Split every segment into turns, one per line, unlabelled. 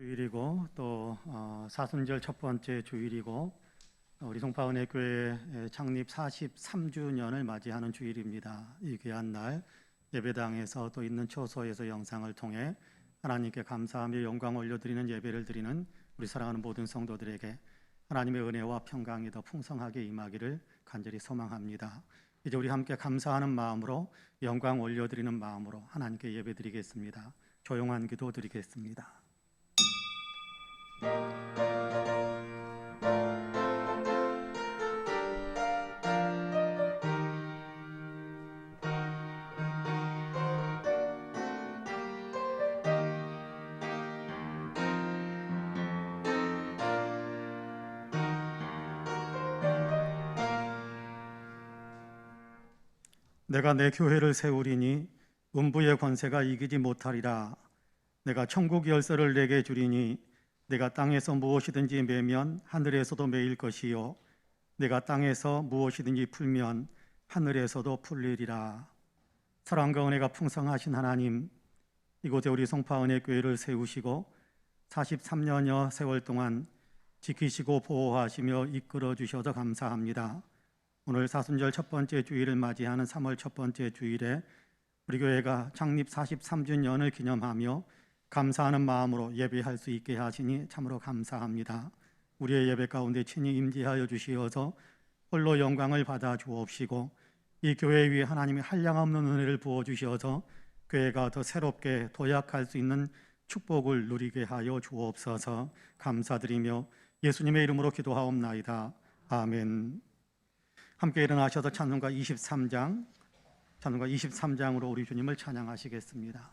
주일이고 또 사순절 첫 번째 주일이고 우리 송파은혜교회 창립 43주년을 맞이하는 주일입니다. 이 귀한 날 예배당에서 또 있는 처소에서 영상을 통해 하나님께 감사하며 영광 올려드리는 예배를 드리는 우리 사랑하는 모든 성도들에게 하나님의 은혜와 평강이 더 풍성하게 임하기를 간절히 소망합니다. 이제 우리 함께 감사하는 마음으로 영광 올려드리는 마음으로 하나님께 예배드리겠습니다. 조용한 기도 드리겠습니다. 내가 내 교회를 세우리니 음부의 권세가 이기지 못하리라. 내가 천국 열쇠를 내게 주리니 내가 땅에서 무엇이든지 매면 하늘에서도 매일 것이요 내가 땅에서 무엇이든지 풀면 하늘에서도 풀리리라. 사랑과 은혜가 풍성하신 하나님, 이곳에 우리 송파은혜교회를 세우시고 43년여 세월 동안 지키시고 보호하시며 이끌어 주셔서 감사합니다. 오늘 사순절 첫 번째 주일을 맞이하는 3월 첫 번째 주일에 우리 교회가 창립 43주년을 기념하며 감사하는 마음으로 예배할 수 있게 하시니 참으로 감사합니다. 우리의 예배 가운데 친히 임재하여 주시어서 홀로 영광을 받아 주옵시고 이 교회 위에 하나님의 한량없는 은혜를 부어 주셔서 교회가 더 새롭게 도약할 수 있는 축복을 누리게 하여 주옵소서. 감사드리며 예수님의 이름으로 기도하옵나이다. 아멘. 함께 일어나셔서 찬송가 23장으로 우리 주님을 찬양하시겠습니다.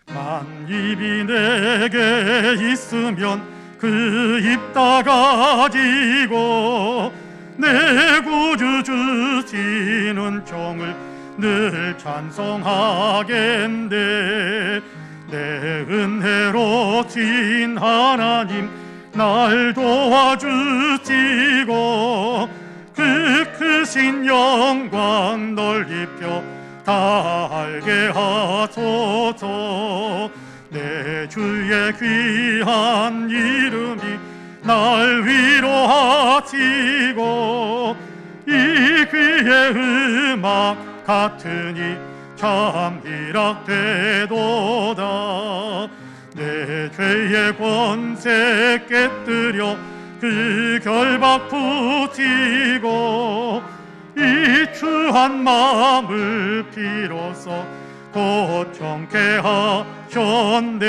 만입이 내게 있으면 그 입 다 가지고 내 구주 주시는 종을 늘 찬송하겠네. 내 은혜로신 하나님 날 도와주시고 그 크신 영광 넓혀 다 알게 하소서. 내 주의 귀한 이름이 날 위로하시고 이 귀의 음악 같으니 참 희락되도다. 내 죄의 권세 깨뜨려 그 결박 붙이고 이 추한 마음을 비로소 고청케 하셨네.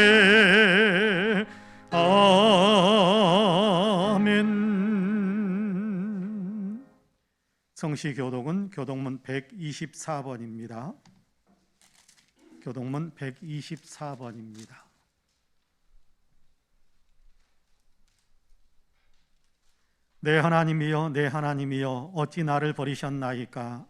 아멘. 성시교독은 교독문 124번입니다. 교독문 124번입니다. 내 하나님이여, 내 하나님이여, 어찌 나를 버리셨나이까?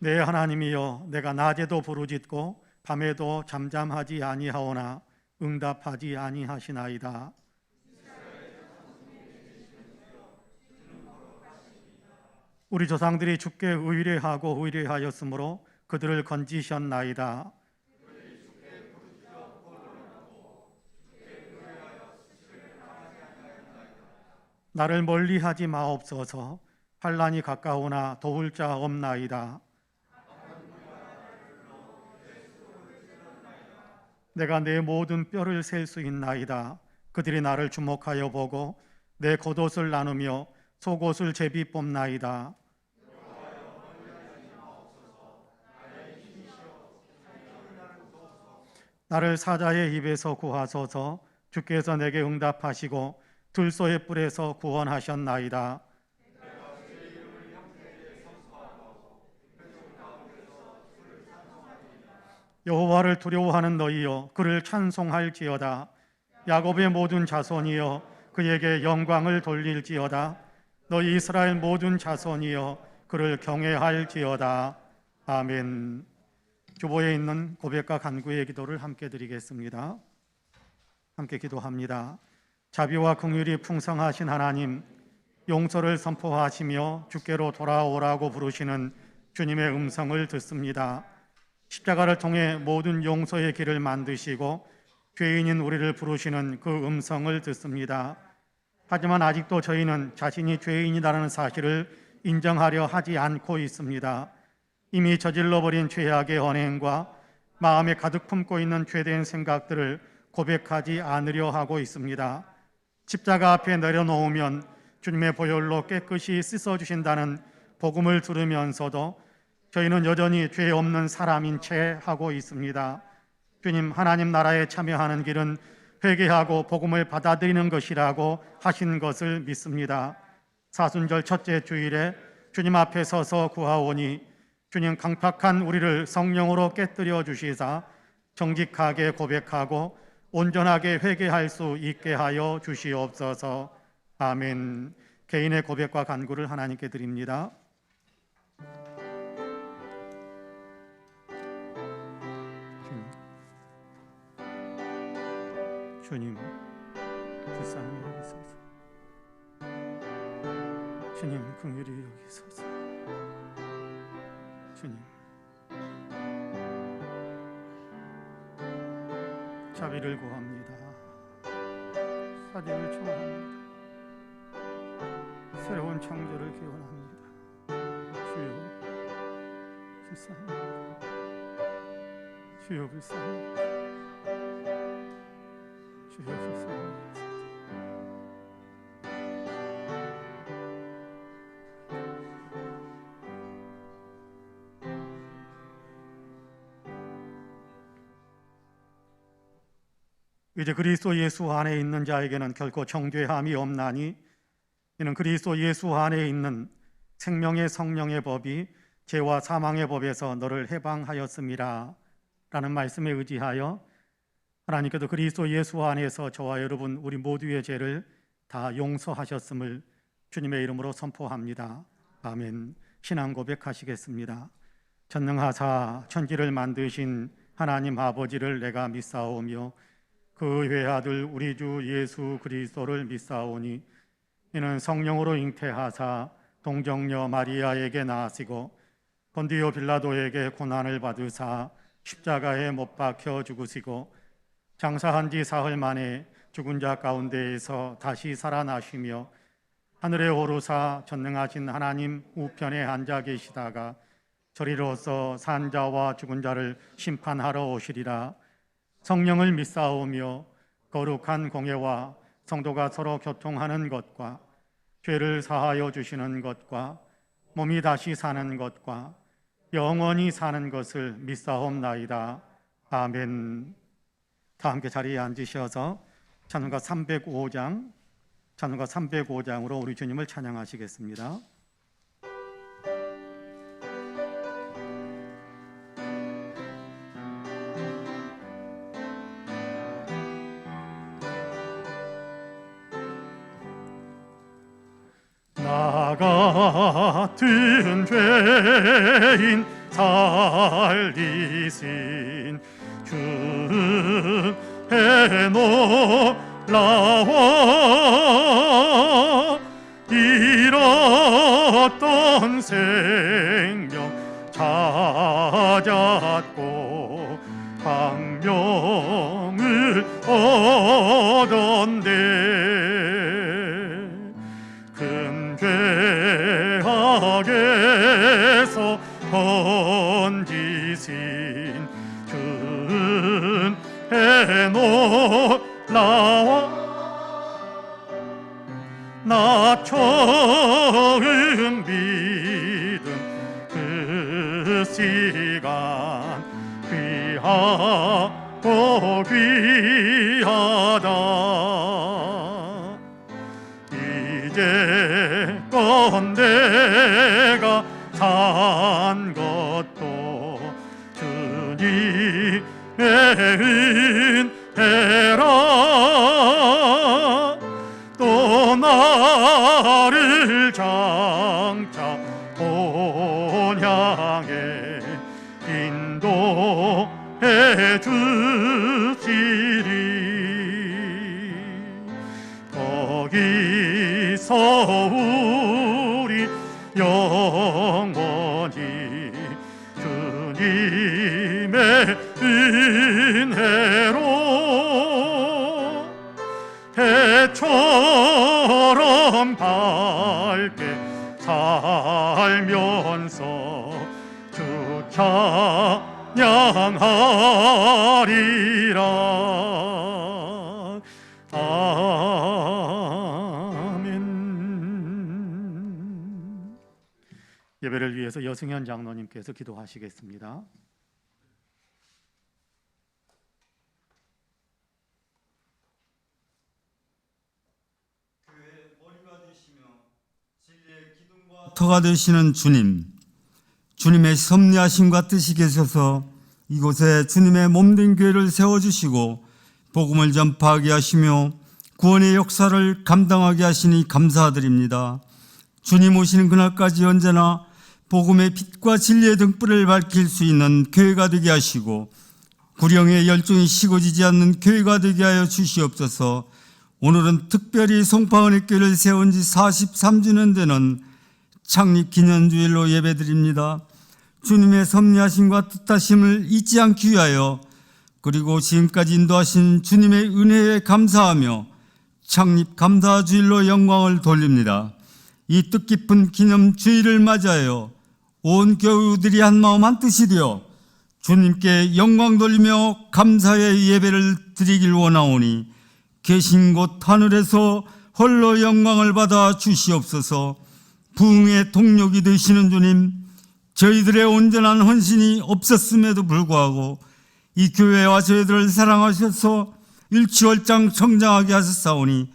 내 하나님이여, 내가 낮에도 부르짖고 밤에도 잠잠하지 아니하오나 응답하지 아니하시나이다. 우리 조상들이 주께 의뢰하고 의뢰하였으므로 그들을 건지셨나이다. 나를 멀리하지 마옵소서. 환난이 가까우나 도울 자 없나이다. 내가 내 모든 뼈를 셀 수 있나이다. 그들이 나를 주목하여 보고 내 겉옷을 나누며 속옷을 제비 뽑나이다. 나를 사자의 입에서 구하소서. 주께서 내게 응답하시고 들소의 뿔에서 구원하셨나이다. 여호와를 두려워하는 너희여, 그를 찬송할지어다. 야곱의 모든 자손이여, 그에게 영광을 돌릴지어다. 너희 이스라엘 모든 자손이여, 그를 경외할지어다. 아멘. 주보에 있는 고백과 간구의 기도를 함께 드리겠습니다. 함께 기도합니다. 자비와 긍휼이 풍성하신 하나님, 용서를 선포하시며 주께로 돌아오라고 부르시는 주님의 음성을 듣습니다. 십자가를 통해 모든 용서의 길을 만드시고 죄인인 우리를 부르시는 그 음성을 듣습니다. 하지만 아직도 저희는 자신이 죄인이라는 사실을 인정하려 하지 않고 있습니다. 이미 저질러버린 죄악의 언행과 마음에 가득 품고 있는 죄된 생각들을 고백하지 않으려 하고 있습니다. 십자가 앞에 내려놓으면 주님의 보혈로 깨끗이 씻어주신다는 복음을 들으면서도 저희는 여전히 죄 없는 사람인 채 하고 있습니다. 주님, 하나님 나라에 참여하는 길은 회개하고 복음을 받아들이는 것이라고 하신 것을 믿습니다. 사순절 첫째 주일에 주님 앞에 서서 구하오니 주님, 강팍한 우리를 성령으로 깨뜨려 주시사 정직하게 고백하고 온전하게 회개할 수 있게 하여 주시옵소서. 아멘. 개인의 고백과 간구를 하나님께 드립니다. 주님, 불쌍히 여기소서. 주님, 긍휼히 여기소서. 주님, 자비를 구합니다. 사죄를 청합니다. 새로운 창조를 기원합니다. 주여, 불쌍히, 주여 불쌍히, 주여 불쌍히. 이제 그리스도 예수 안에 있는 자에게는 결코 정죄함이 없나니 이는 그리스도 예수 안에 있는 생명의 성령의 법이 죄와 사망의 법에서 너를 해방하였음이라 라는 말씀에 의지하여 하나님께서 그리스도 예수 안에서 저와 여러분 우리 모두의 죄를 다 용서하셨음을 주님의 이름으로 선포합니다. 아멘. 신앙 고백하시겠습니다. 전능하사 천지를 만드신 하나님 아버지를 내가 믿사오며 그 외아들 우리 주 예수 그리스도를 믿사오니 이는 성령으로 잉태하사 동정녀 마리아에게 나으시고 본디오 빌라도에게 고난을 받으사 십자가에 못 박혀 죽으시고 장사한 지 사흘 만에 죽은 자 가운데에서 다시 살아나시며 하늘에 오르사 전능하신 하나님 우편에 앉아 계시다가 저리로서 산 자와 죽은 자를 심판하러 오시리라. 성령을 믿사오며 거룩한 공예와 성도가 서로 교통하는 것과 죄를 사하여 주시는 것과 몸이 다시 사는 것과 영원히 사는 것을 믿사옵나이다. 아멘. 다 함께 자리에 앉으셔서 찬송가 305장으로 우리 주님을 찬양하시겠습니다. 나 같은 죄인 살리신 주의 놀라워 잃었던 생명 찾았고 광명을 얻었네. 큰 죄악에서 건지신 주의 놀라워 나 처음 믿은 그 시간 귀하고 귀하다. 이제껏 내가 산 것도 주님의 은혜라. 또 나를 장차 본향에 인도해 주시리. 주님의 은혜로 해처럼 밝게 살면서 주 찬양하리라. 아멘. 예배를 위해서 여승현 장로님께서 기도하시겠습니다.
터가 되시는 주님, 주님의 섭리하심과 뜻이 계셔서 이곳에 주님의 몸된 교회를 세워주시고 복음을 전파하게 하시며 구원의 역사를 감당하게 하시니 감사드립니다. 주님 오시는 그날까지 언제나 복음의 빛과 진리의 등불을 밝힐 수 있는 교회가 되게 하시고 구령의 열정이 식어지지 않는 교회가 되게 하여 주시옵소서. 오늘은 특별히 송파은혜교회를 세운 지 43주년 되는 창립 기념주일로 예배드립니다. 주님의 섭리하심과 뜻하심을 잊지 않기 위하여 그리고 지금까지 인도하신 주님의 은혜에 감사하며 창립 감사주일로 영광을 돌립니다. 이 뜻깊은 기념주일을 맞이하여 온 교우들이 한마음 한뜻이 되어 주님께 영광 돌리며 감사의 예배를 드리길 원하오니 계신 곳 하늘에서 홀로 영광을 받아 주시옵소서. 부흥의 동력이 되시는 주님, 저희들의 온전한 헌신이 없었음에도 불구하고 이 교회와 저희들을 사랑하셔서 일취월장 성장하게 하셨사오니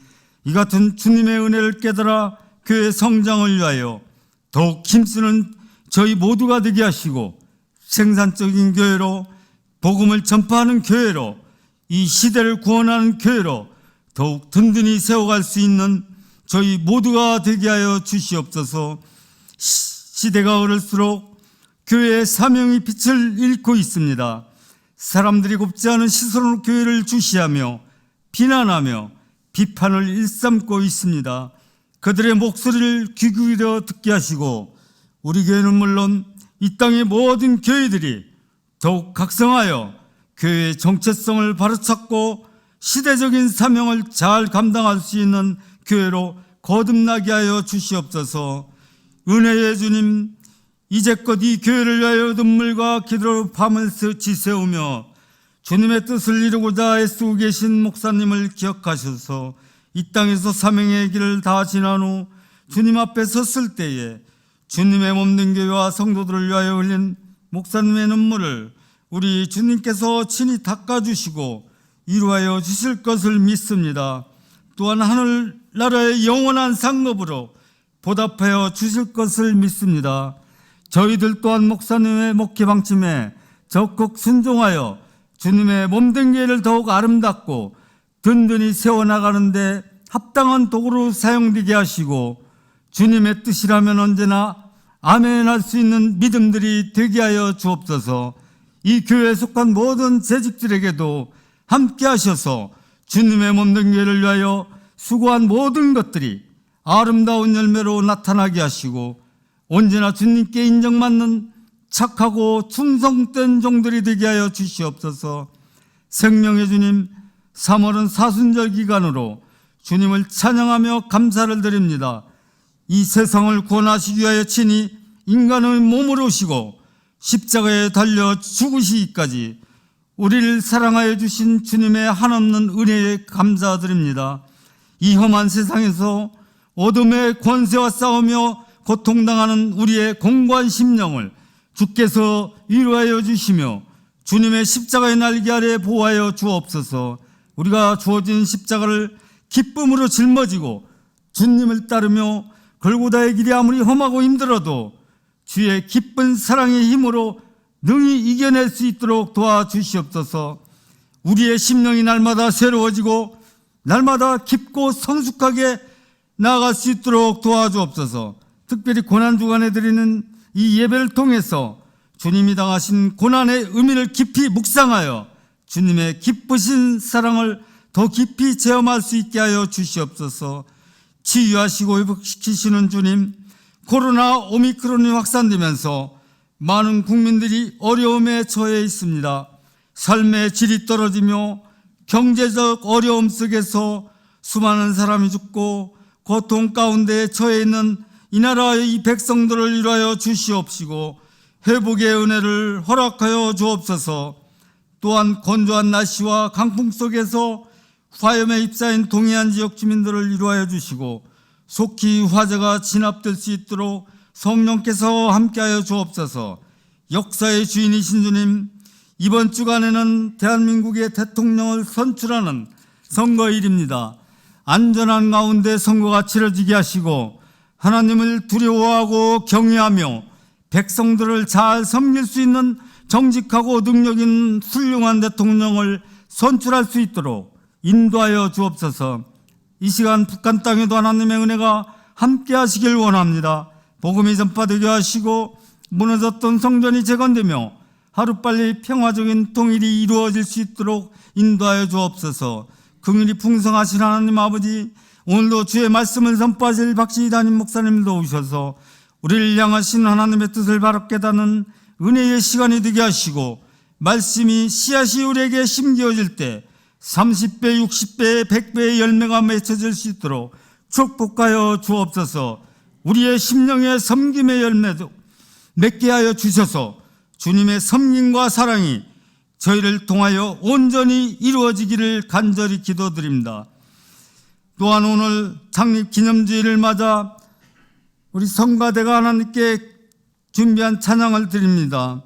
이 같은 주님의 은혜를 깨달아 교회 성장을 위하여 더욱 힘쓰는 저희 모두가 되게 하시고 생산적인 교회로 복음을 전파하는 교회로 이 시대를 구원하는 교회로 더욱 든든히 세워갈 수 있는 저희 모두가 되게 하여 주시옵소서. 시대가 흐를수록 교회의 사명이 빛을 잃고 있습니다. 사람들이 곱지 않은 시선으로 교회를 주시하며 비난하며 비판을 일삼고 있습니다. 그들의 목소리를 귀 기울여 듣게 하시고 우리 교회는 물론 이 땅의 모든 교회들이 더욱 각성하여 교회의 정체성을 바로잡고 시대적인 사명을 잘 감당할 수 있는 교회로 거듭나게 하여 주시옵소서. 은혜의 주님, 이제껏 이 교회를 위하여 눈물과 기도로 밤을 지새우며 주님의 뜻을 이루고자 애쓰고 계신 목사님을 기억하셔서 이 땅에서 사명의 길을 다 지난 후 주님 앞에 섰을 때에 주님의 몸된 교회와 성도들을 위하여 흘린 목사님의 눈물을 우리 주님께서 친히 닦아주시고 이루하여 주실 것을 믿습니다. 또한 하늘나라의 영원한 상급으로 보답하여 주실 것을 믿습니다. 저희들 또한 목사님의 목회 방침에 적극 순종하여 주님의 몸된 교회를 더욱 아름답고 든든히 세워나가는데 합당한 도구로 사용되게 하시고 주님의 뜻이라면 언제나 아멘할 수 있는 믿음들이 되게 하여 주옵소서. 이 교회에 속한 모든 재직들에게도 함께 하셔서 주님의 몸된 교회를 위하여 수고한 모든 것들이 아름다운 열매로 나타나게 하시고 언제나 주님께 인정받는 착하고 충성된 종들이 되게 하여 주시옵소서. 생명의 주님, 3월은 사순절 기간으로 주님을 찬양하며 감사를 드립니다. 이 세상을 구원하시기 위하여 친히 인간의 몸을 오시고 십자가에 달려 죽으시기까지 우리를 사랑하여 주신 주님의 한없는 은혜에 감사드립니다. 이 험한 세상에서 어둠의 권세와 싸우며 고통당하는 우리의 공고한 심령을 주께서 위로하여 주시며 주님의 십자가의 날개 아래 보호하여 주옵소서. 우리가 주어진 십자가를 기쁨으로 짊어지고 주님을 따르며 골고다의 길이 아무리 험하고 힘들어도 주의 기쁜 사랑의 힘으로 능히 이겨낼 수 있도록 도와주시옵소서. 우리의 심령이 날마다 새로워지고 날마다 깊고 성숙하게 나아갈 수 있도록 도와주옵소서. 특별히 고난주간에 드리는 이 예배를 통해서 주님이 당하신 고난의 의미를 깊이 묵상하여 주님의 기쁘신 사랑을 더 깊이 체험할 수 있게 하여 주시옵소서. 치유하시고 회복시키시는 주님, 코로나 오미크론이 확산되면서 많은 국민들이 어려움에 처해 있습니다. 삶의 질이 떨어지며 경제적 어려움 속에서 수많은 사람이 죽고 고통 가운데 처해 있는 이 나라의 백성들을 위하여 주시옵시고 회복의 은혜를 허락하여 주옵소서. 또한 건조한 날씨와 강풍 속에서 화염에 휩싸인 동해안 지역 주민들을 위로하여 주시고 속히 화재가 진압될 수 있도록 성령께서 함께하여 주옵소서. 역사의 주인이신 주님, 이번 주간에는 대한민국의 대통령을 선출하는 선거일입니다. 안전한 가운데 선거가 치러지게 하시고 하나님을 두려워하고 경외하며 백성들을 잘 섬길 수 있는 정직하고 능력 있는 훌륭한 대통령을 선출할 수 있도록 인도하여 주옵소서. 이 시간 북한 땅에도 하나님의 은혜가 함께 하시길 원합니다. 복음이 전파되게 하시고 무너졌던 성전이 재건되며 하루빨리 평화적인 통일이 이루어질 수 있도록 인도하여 주옵소서. 긍휼이 풍성하신 하나님 아버지, 오늘도 주의 말씀을 선포하실 박신희 담임 목사님도 오셔서 우리를 향하신 하나님의 뜻을 바로 깨닫는 은혜의 시간이 되게 하시고 말씀이 씨앗이 우리에게 심겨질 때 30배, 60배, 100배의 열매가 맺혀질 수 있도록 축복하여 주옵소서. 우리의 심령의 섬김의 열매도 맺게 하여 주셔서 주님의 섬김과 사랑이 저희를 통하여 온전히 이루어지기를 간절히 기도드립니다. 또한 오늘 창립 기념주일을 맞아 우리 성가대가 하나님께 준비한 찬양을 드립니다.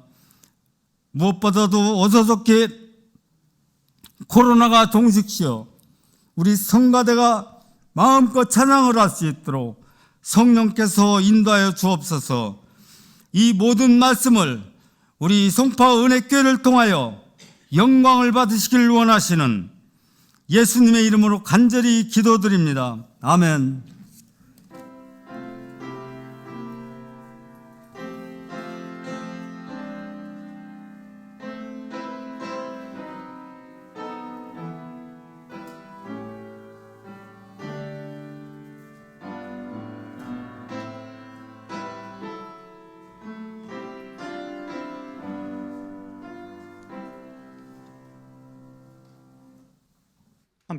무엇보다도 어서 좋게 코로나가 종식시어 우리 성가대가 마음껏 찬양을 할 수 있도록 성령께서 인도하여 주옵소서. 이 모든 말씀을 우리 송파 은혜교회를 통하여 영광을 받으시길 원하시는 예수님의 이름으로 간절히 기도드립니다. 아멘.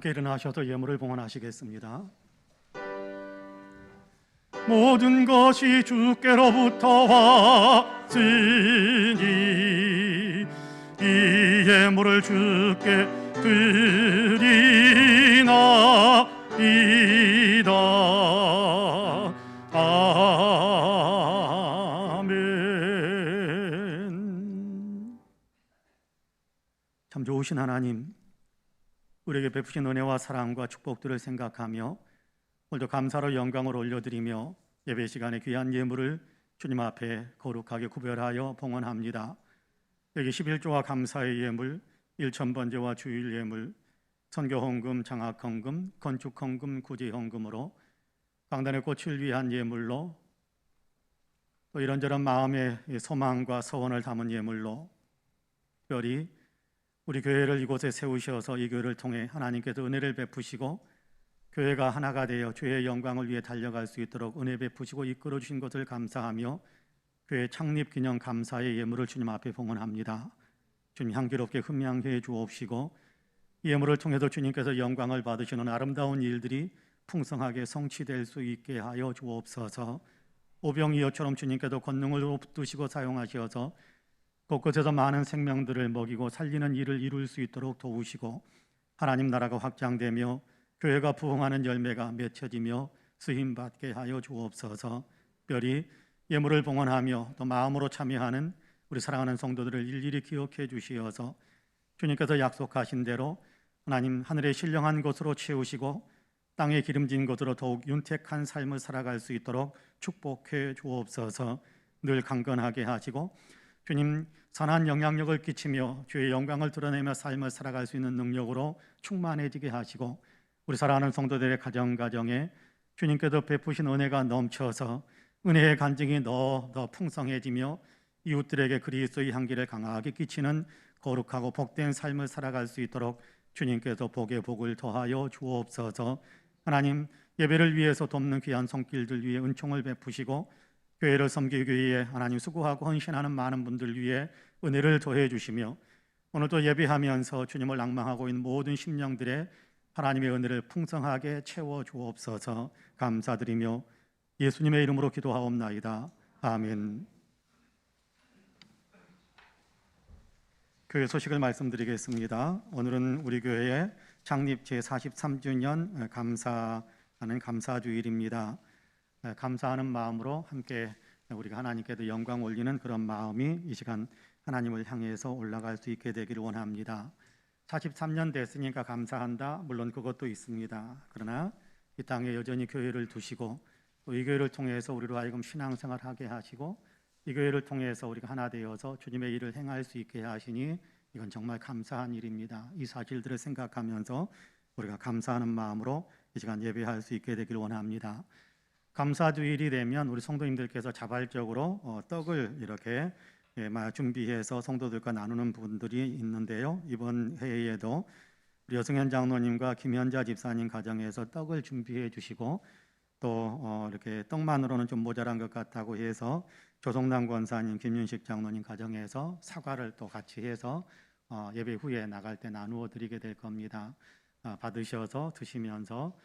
함께 일어나셔서 예물을 봉헌하시겠습니다. 모든 것이 주께로부터 왔으니 이 예물을 주께 드리나이다. 아멘. 참 좋으신 하나님, 우리에게 베푸신 은혜와 사랑과 축복들을 생각하며 오늘도 감사로 영광을 올려드리며 예배 시간에 귀한 예물을 주님 앞에 거룩하게 구별하여 봉헌합니다. 여기 11조와 감사의 예물, 일천번제와 주일 예물, 선교헌금, 장학헌금, 건축헌금, 구제헌금으로 강단의 꽃을 위한 예물로 또 이런저런 마음의 소망과 소원을 담은 예물로 특별히 우리 교회를 이곳에 세우셔서 이 교회를 통해 하나님께서 은혜를 베푸시고 교회가 하나가 되어 주의 영광을 위해 달려갈 수 있도록 은혜 베푸시고 이끌어 주신 것을 감사하며 교회 창립 기념 감사의 예물을 주님 앞에 봉헌합니다. 주님 향기롭게 흠양해 주옵시고 이 예물을 통해서 주님께서 영광을 받으시는 아름다운 일들이 풍성하게 성취될 수 있게 하여 주옵소서. 오병이어처럼 주님께서 권능을 붙드시고 사용하셔서 곳곳에서 많은 생명들을 먹이고 살리는 일을 이룰 수 있도록 도우시고 하나님 나라가 확장되며 교회가 부흥하는 열매가 맺혀지며 쓰임받게 하여 주옵소서. 특별히 예물을 봉헌하며 또 마음으로 참여하는 우리 사랑하는 성도들을 일일이 기억해 주시어서 주님께서 약속하신 대로 하나님 하늘의 신령한 것으로 채우시고 땅에 기름진 것으로 더욱 윤택한 삶을 살아갈 수 있도록 축복해 주옵소서. 늘 강건하게 하시고 주님 선한 영향력을 끼치며 주의 영광을 드러내며 삶을 살아갈 수 있는 능력으로 충만해지게 하시고 우리 사랑하는 성도들의 가정에 주님께서 베푸신 은혜가 넘쳐서 은혜의 간증이 더 풍성해지며 이웃들에게 그리스도의 향기를 강하게 끼치는 거룩하고 복된 삶을 살아갈 수 있도록 주님께서 복에 복을 더하여 주옵소서. 하나님 예배를 위해서 돕는 귀한 손길들 위해 은총을 베푸시고 교회를 섬기기 위해 하나님 수고하고 헌신하는 많은 분들 위해 은혜를 더해 주시며 오늘도 예배하면서 주님을 낭망하고 있는 모든 심령들의 하나님의 은혜를 풍성하게 채워 주옵소서. 감사드리며 예수님의 이름으로 기도하옵나이다. 아멘. 교회 소식을 말씀드리겠습니다. 오늘은 우리 교회의 창립 제43주년 감사하는 감사주일입니다. 감사하는 마음으로 함께 우리가 하나님께도 영광 올리는 그런 마음이 이 시간 하나님을 향해서 올라갈 수 있게 되기를 원합니다. 43년 됐으니까 감사한다. 물론 그것도 있습니다. 그러나 이 땅에 여전히 교회를 두시고 또 이 교회를 통해서 우리로 하여금 신앙생활하게 하시고 이 교회를 통해서 우리가 하나 되어서 주님의 일을 행할 수 있게 하시니 이건 정말 감사한 일입니다. 이 사실들을 생각하면서 우리가 감사하는 마음으로 이 시간 예배할 수 있게 되길 원합니다. 감사주일이 되면 우리 성도님들께서 자발적으로 떡을 이렇게 준비해서 성도들과 나누는 분들이 있는데요. 이번 회의에도 우리 여승현 장로님과 김현자 집사님 가정에서 떡을 준비해 주시고 또 이렇게 떡만으로는 좀 모자란 것 같다고 해서 조성남 권사님, 김윤식 장로님 가정에서 사과를 또 같이 해서 예배 후에 나갈 때 나누어 드리게 될 겁니다. 받으셔서 드시면서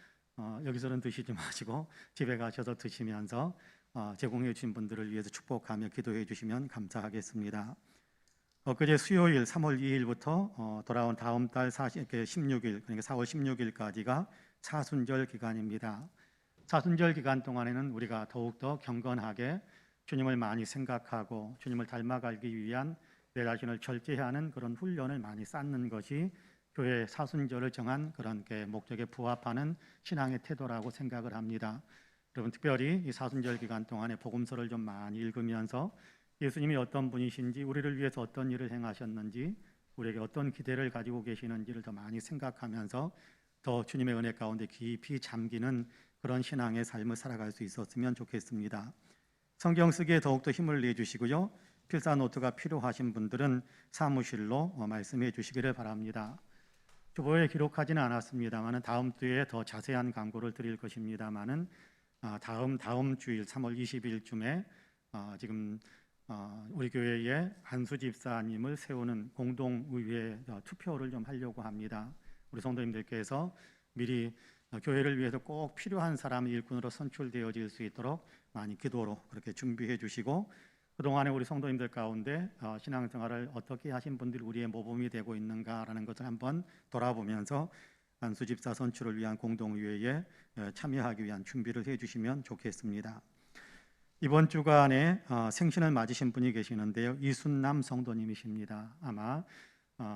여기서는 드시지 마시고 집에 가셔서 드시면서 제공해 주신 분들을 위해서 축복하며 기도해 주시면 감사하겠습니다. 엊그제 수요일 3월 2일부터 돌아온 다음 달 16일 그러니까 4월 16일까지가 사순절 기간입니다. 사순절 기간 동안에는 우리가 더욱더 경건하게 주님을 많이 생각하고 주님을 닮아가기 위한 내 자신을 절제하는 그런 훈련을 많이 쌓는 것이 교회 사순절을 정한 그런 목적에 부합하는 신앙의 태도라고 생각을 합니다. 여러분 특별히 이 사순절 기간 동안에 복음서를 좀 많이 읽으면서 예수님이 어떤 분이신지 우리를 위해서 어떤 일을 행하셨는지 우리에게 어떤 기대를 가지고 계시는지를 더 많이 생각하면서 더 주님의 은혜 가운데 깊이 잠기는 그런 신앙의 삶을 살아갈 수 있었으면 좋겠습니다. 성경 쓰기에 더욱더 힘을 내주시고요. 필사 노트가 필요하신 분들은 사무실로 말씀해 주시기를 바랍니다. 주보에 기록하지는 않았습니다만 다음 주에 더 자세한 광고를 드릴 것입니다만은 다음 주일 3월 20일쯤에 지금 우리 교회에 한수 집사님을 세우는 공동의회 투표를 좀 하려고 합니다. 우리 성도님들께서 미리 교회를 위해서 꼭 필요한 사람이 일꾼으로 선출되어질 수 있도록 많이 기도로 그렇게 준비해 주시고 그동안에 우리 성도님들 가운데 신앙생활을 어떻게 하신 분들이 우리의 모범이 되고 있는가라는 것을 한번 돌아보면서 한수 집사 선출을 위한 공동의회에 참여하기 위한 준비를 해주시면 좋겠습니다. 이번 주간에 생신을 맞으신 분이 계시는데요. 이순남 성도님이십니다. 아마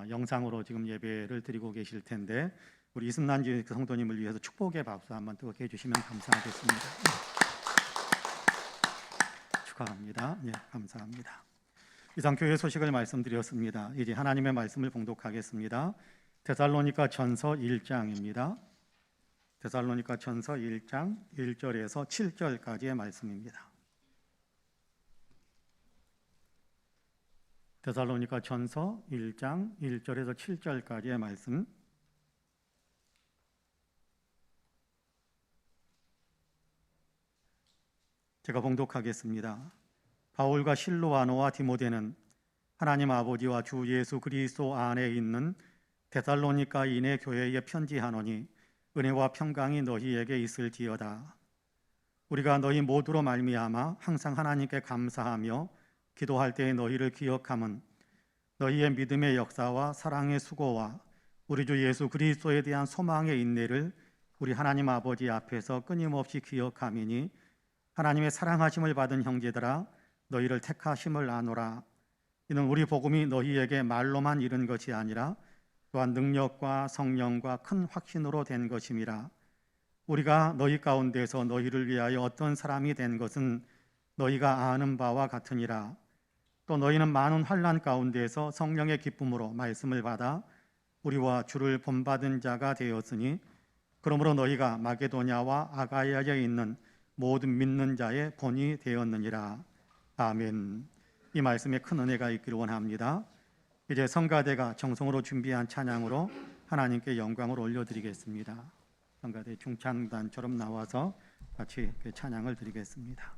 영상으로 지금 예배를 드리고 계실 텐데 우리 이순남 성도님을 위해서 축복의 박수 한번 뜨겁게 해주시면 감사하겠습니다. 축하합니다. 예, 감사합니다. 이상 교회 소식을 말씀드렸습니다. 이제 하나님의 말씀을 봉독하겠습니다. 데살로니가 전서 1장입니다. 데살로니가 전서 1장 1절에서 7절까지의 말씀입니다. 데살로니가 전서 1장 1절에서 7절까지의 말씀. 제가 봉독하겠습니다. 바울과 실로아노와 디모데는 하나님 아버지와 주 예수 그리스도 안에 있는 데살로니가인의 교회에 편지하노니 은혜와 평강이 너희에게 있을지어다. 우리가 너희 모두로 말미암아 항상 하나님께 감사하며 기도할 때에 너희를 기억함은 너희의 믿음의 역사와 사랑의 수고와 우리 주 예수 그리스도에 대한 소망의 인내를 우리 하나님 아버지 앞에서 끊임없이 기억함이니 하나님의 사랑하심을 받은 형제들아 너희를 택하심을 아노라. 이는 우리 복음이 너희에게 말로만 이른 것이 아니라 또한 능력과 성령과 큰 확신으로 된 것임이라. 우리가 너희 가운데서 너희를 위하여 어떤 사람이 된 것은 너희가 아는 바와 같으니라. 또 너희는 많은 환난 가운데서 성령의 기쁨으로 말씀을 받아 우리와 주를 본받은 자가 되었으니 그러므로 너희가 마게도냐와 아가야에 있는 모든 믿는 자의 본이 되었느니라. 아멘. 이 말씀에 큰 은혜가 있기를 원합니다. 이제 성가대가 정성으로 준비한 찬양으로 하나님께 영광을 올려드리겠습니다. 성가대 중창단처럼 나와서 같이 찬양을 드리겠습니다.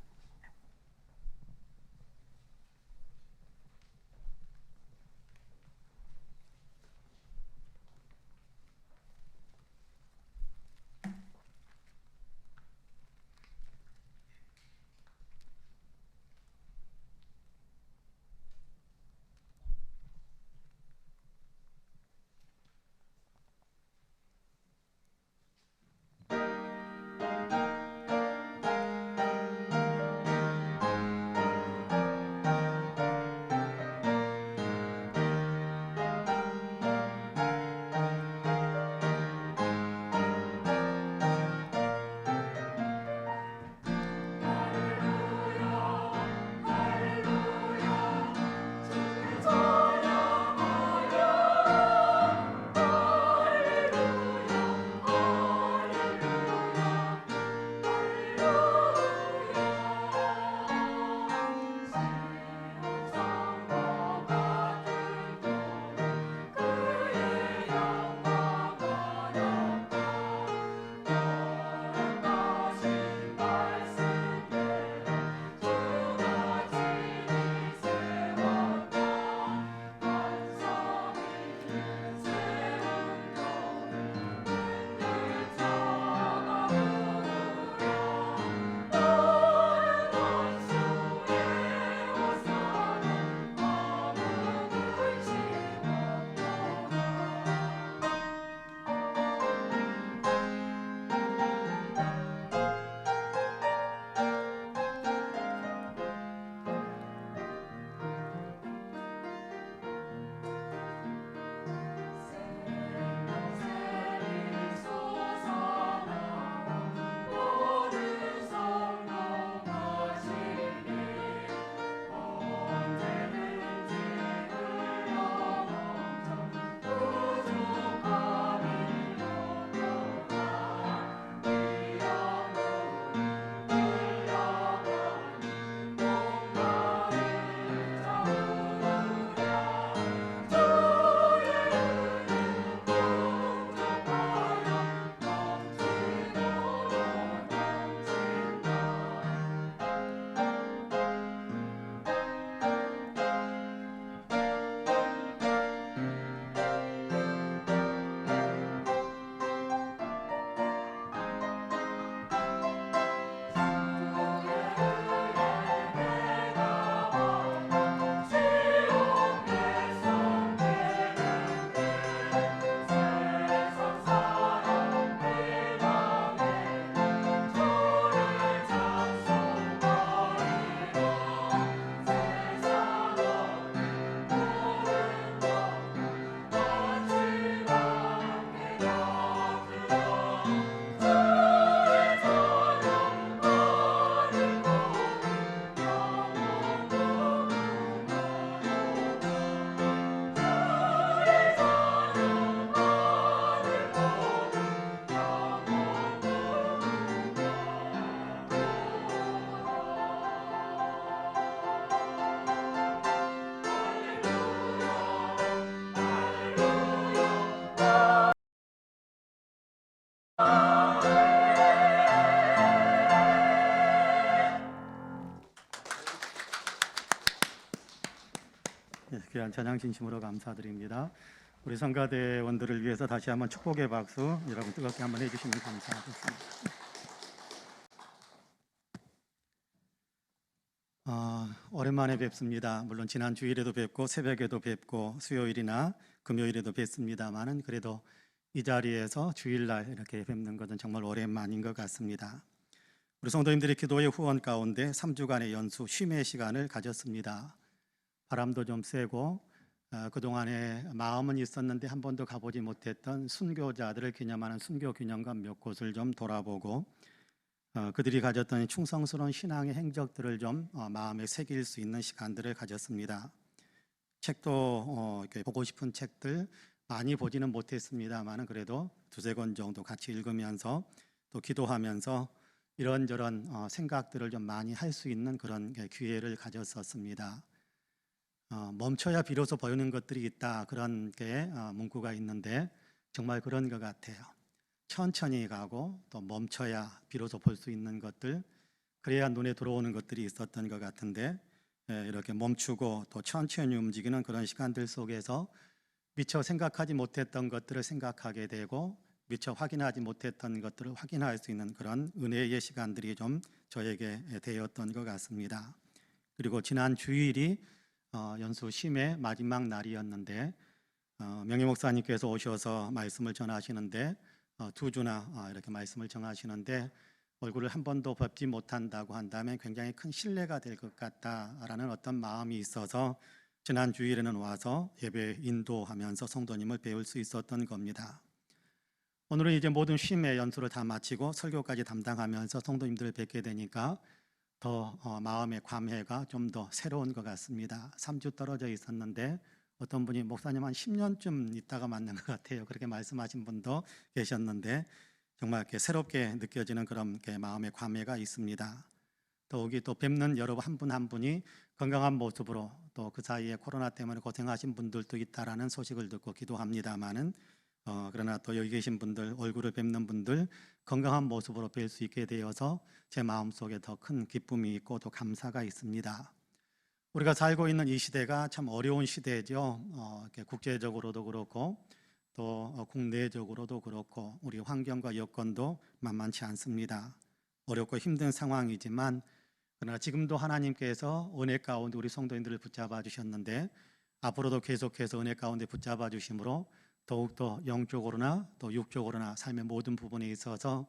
위대한 찬양 진심으로 감사드립니다. 우리 성가대원들을 위해서 다시 한번 축복의 박수 여러분 뜨겁게 한번 해주시면 감사하겠습니다. 오랜만에 뵙습니다. 물론 지난 주일에도 뵙고 새벽에도 뵙고 수요일이나 금요일에도 뵙습니다만은 그래도 이 자리에서 주일날 이렇게 뵙는 것은 정말 오랜만인 것 같습니다. 우리 성도님들이 기도의 후원 가운데 3주간의 연수 쉼의 시간을 가졌습니다. 바람도 좀 세고 그동안에 마음은 있었는데 한 번도 가보지 못했던 순교자들을 기념하는 순교기념관 몇 곳을 좀 돌아보고 그들이 가졌던 충성스러운 신앙의 행적들을 좀 마음에 새길 수 있는 시간들을 가졌습니다. 책도 보고 싶은 책들 많이 보지는 못했습니다만 그래도 두세 권 정도 같이 읽으면서 또 기도하면서 이런저런 생각들을 좀 많이 할 수 있는 그런 기회를 가졌었습니다. 멈춰야 비로소 보이는 것들이 있다 그런 게 문구가 있는데 정말 그런 것 같아요. 천천히 가고 또 멈춰야 비로소 볼 수 있는 것들 그래야 눈에 들어오는 것들이 있었던 것 같은데 이렇게 멈추고 또 천천히 움직이는 그런 시간들 속에서 미처 생각하지 못했던 것들을 생각하게 되고 미처 확인하지 못했던 것들을 확인할 수 있는 그런 은혜의 시간들이 좀 저에게 되었던 것 같습니다. 그리고 지난 주일이 연수 쉼의 마지막 날이었는데 명희 목사님께서 오셔서 말씀을 전하시는데 두 주나 이렇게 말씀을 전하시는데 얼굴을 한 번도 뵙지 못한다고 한다면 굉장히 큰 신뢰가 될 것 같다라는 어떤 마음이 있어서 지난 주일에는 와서 예배 인도하면서 성도님을 배울 수 있었던 겁니다. 오늘은 이제 모든 쉼의 연수를 다 마치고 설교까지 담당하면서 성도님들을 뵙게 되니까 더 마음의 감회가 좀 더 새로운 것 같습니다. 3주 떨어져 있었는데 어떤 분이 목사님 한 10년쯤 있다가 만난 것 같아요. 그렇게 말씀하신 분도 계셨는데 정말 이렇게 새롭게 느껴지는 그런 마음의 감회가 있습니다. 더욱이 또 뵙는 여러분 한 분 한 분이 건강한 모습으로 또 그 사이에 코로나 때문에 고생하신 분들도 있다라는 소식을 듣고 기도합니다만은 그러나 또 여기 계신 분들 얼굴을 뵙는 분들 건강한 모습으로 뵐 수 있게 되어서 제 마음속에 더 큰 기쁨이 있고 또 감사가 있습니다. 우리가 살고 있는 이 시대가 참 어려운 시대죠. 국제적으로도 그렇고 또 국내적으로도 그렇고 우리 환경과 여건도 만만치 않습니다. 어렵고 힘든 상황이지만 그러나 지금도 하나님께서 은혜 가운데 우리 성도님들을 붙잡아 주셨는데 앞으로도 계속해서 은혜 가운데 붙잡아 주심으로 더욱더 영적으로나 또 육적으로나 삶의 모든 부분에 있어서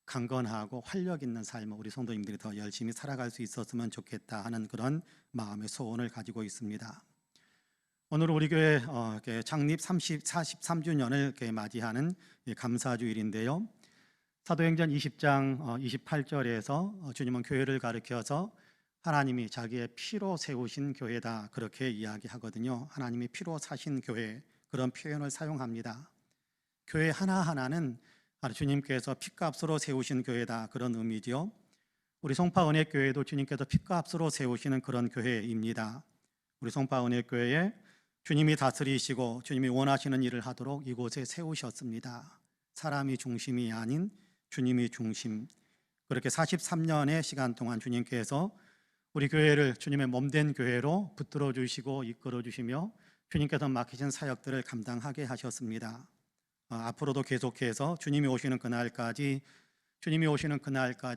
강건하고 활력 있는 삶을 우리 성도님들이 더 열심히 살아갈 수 있었으면 좋겠다 하는 그런 마음의 소원을 가지고 있습니다. 오늘 우리 교회 창립 43주년을 맞이하는 감사주일인데요. 사도행전 20장 28절에서 주님은 교회를 가리켜서 하나님이 자기의 피로 세우신 교회다 그렇게 이야기하거든요. 하나님이 피로 사신 교회 그런 표현을 사용합니다. 교회 하나하나는 주님께서 피값으로 세우신 교회다 그런 의미죠. 우리 송파은혜교회도 주님께서 피값으로 세우시는 그런 교회입니다. 우리 송파은혜교회에 주님이 다스리시고 주님이 원하시는 일을 하도록 이곳에 세우셨습니다. 사람이 중심이 아닌 주님이 중심. 그렇게 43년의 시간 동안 주님께서 우리 교회를 주님의 몸된 교회로 붙들어 주시고 이끌어 주시며 주님께서 맡기신 사역들을 감당하게 하셨습니다. 앞으로도 계속해서 주님이 오시는 그날까지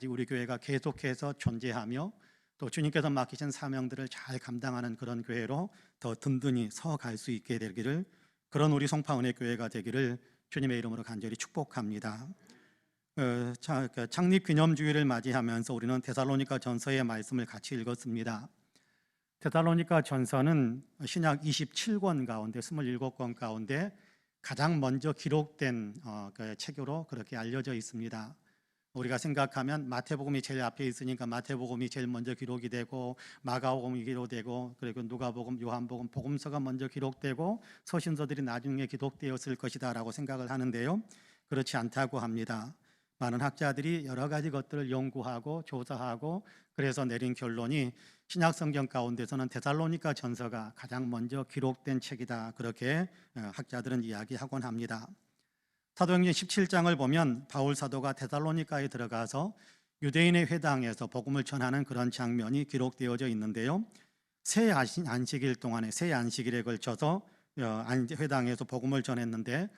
우리 교회가 계속해서 존재하며 또 주님께서 맡기신 사명들을 잘 감당하는 그런 교회로 더 든든히 서갈 수 있게 되기를 그런 우리 송파은혜교회가 되기를 주님의 이름으로 간절히 축복합니다. 창립 기념주일을 맞이하면서 우리는 데살로니가 전서의 말씀을 같이 읽었습니다. 데살로니가 전서는 신약 27권 가운데 27권 가운데 가장 먼저 기록된 책으로 그렇게 알려져 있습니다. 우리가 생각하면 마태복음이 제일 앞에 있으니까 마태복음이 제일 먼저 기록이 되고 마가복음이 기록되고 그리고 누가복음, 요한복음, 복음서가 먼저 기록되고 서신서들이 나중에 기록되었을 것이다라고 생각을 하는데요. 그렇지 않다고 합니다. 많은 학자들이 여러 가지 것들을 연구하고 조사하고 그래서 내린 결론이 신약 성경 가운데서는 데살로니가 전서가 가장 먼저 기록된 책이다 그렇게 학자들은 이야기하곤 합니다. 사도행전 17장을 보면 바울 사도가 데살로니가에 들어가서 유대인의 회당에서 복음을 전하는 그런 장면이 기록되어져 있는데요. 새 안식일 동안에 새 안식일에 걸쳐서 회당에서 복음을 전했는데,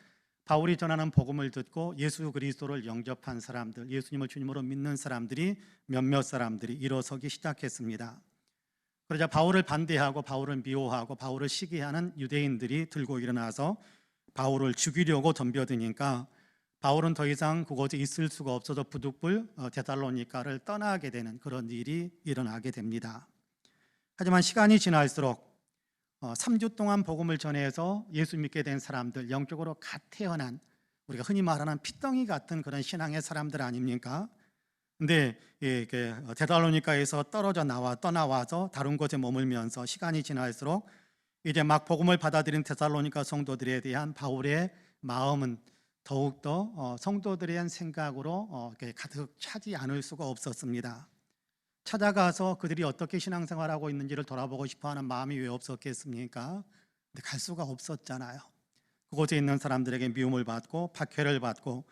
바울이 전하는 복음을 듣고 예수 그리스도를 영접한 사람들, 예수님을 주님으로 믿는 사람들이 몇몇 사람들이 일어서기 시작했습니다. 그러자 바울을 반대하고 바울을 미워하고 바울을 시기하는 유대인들이 들고 일어나서 바울을 죽이려고 덤벼드니까 바울은 더 이상 그곳에 있을 수가 없어서 부득불 데살로니가를 떠나게 되는 그런 일이 일어나게 됩니다. 하지만 시간이 지날수록 3주 동안 복음을 전해서 예수 믿게 된 사람들, 영적으로 갓 태어난, 우리가 흔히 말하는 핏덩이 같은 그런 신앙의 사람들 아닙니까? 근데 데살로니가에서 떠나와서 다른 곳에 머물면서 시간이 지날수록 이제 막 복음을 받아들인 데살로니가 성도들에 대한 바울의 마음은 더욱더 성도들에 대한 생각으로 가득 차지 않을 수가 없었습니다. 찾아가서 그들이 어떻게 신앙생활하고 있는지를 돌아보고 싶어하는 마음이 왜 없었겠습니까? 근데 갈 수가 없었잖아요. 그곳에 있는 사람들에게 미움을 받고 박해를 받고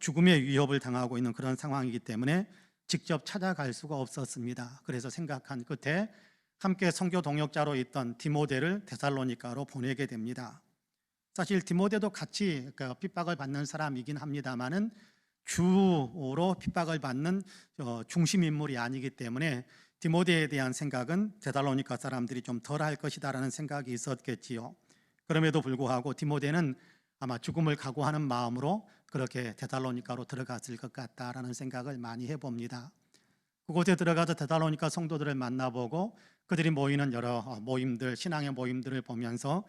죽음의 위협을 당하고 있는 그런 상황이기 때문에 직접 찾아갈 수가 없었습니다. 그래서 생각한 끝에 함께 선교 동역자로 있던 디모데를 데살로니가로 보내게 됩니다. 사실 디모데도 같이 핍박을 받는 사람이긴 합니다만은 주로 핍박을 받는 중심 인물이 아니기 때문에 디모데에 대한 생각은 데살로니가 사람들이 좀 덜 할 것이다라는 생각이 있었겠지요. 그럼에도 불구하고 디모데는 아마 죽음을 각오하는 마음으로 그렇게 데살로니가로 들어갔을 것 같다라는 생각을 많이 해봅니다. 그곳에 들어가서 데살로니가 성도들을 만나보고 그들이 모이는 여러 모임들, 신앙의 모임들을 보면서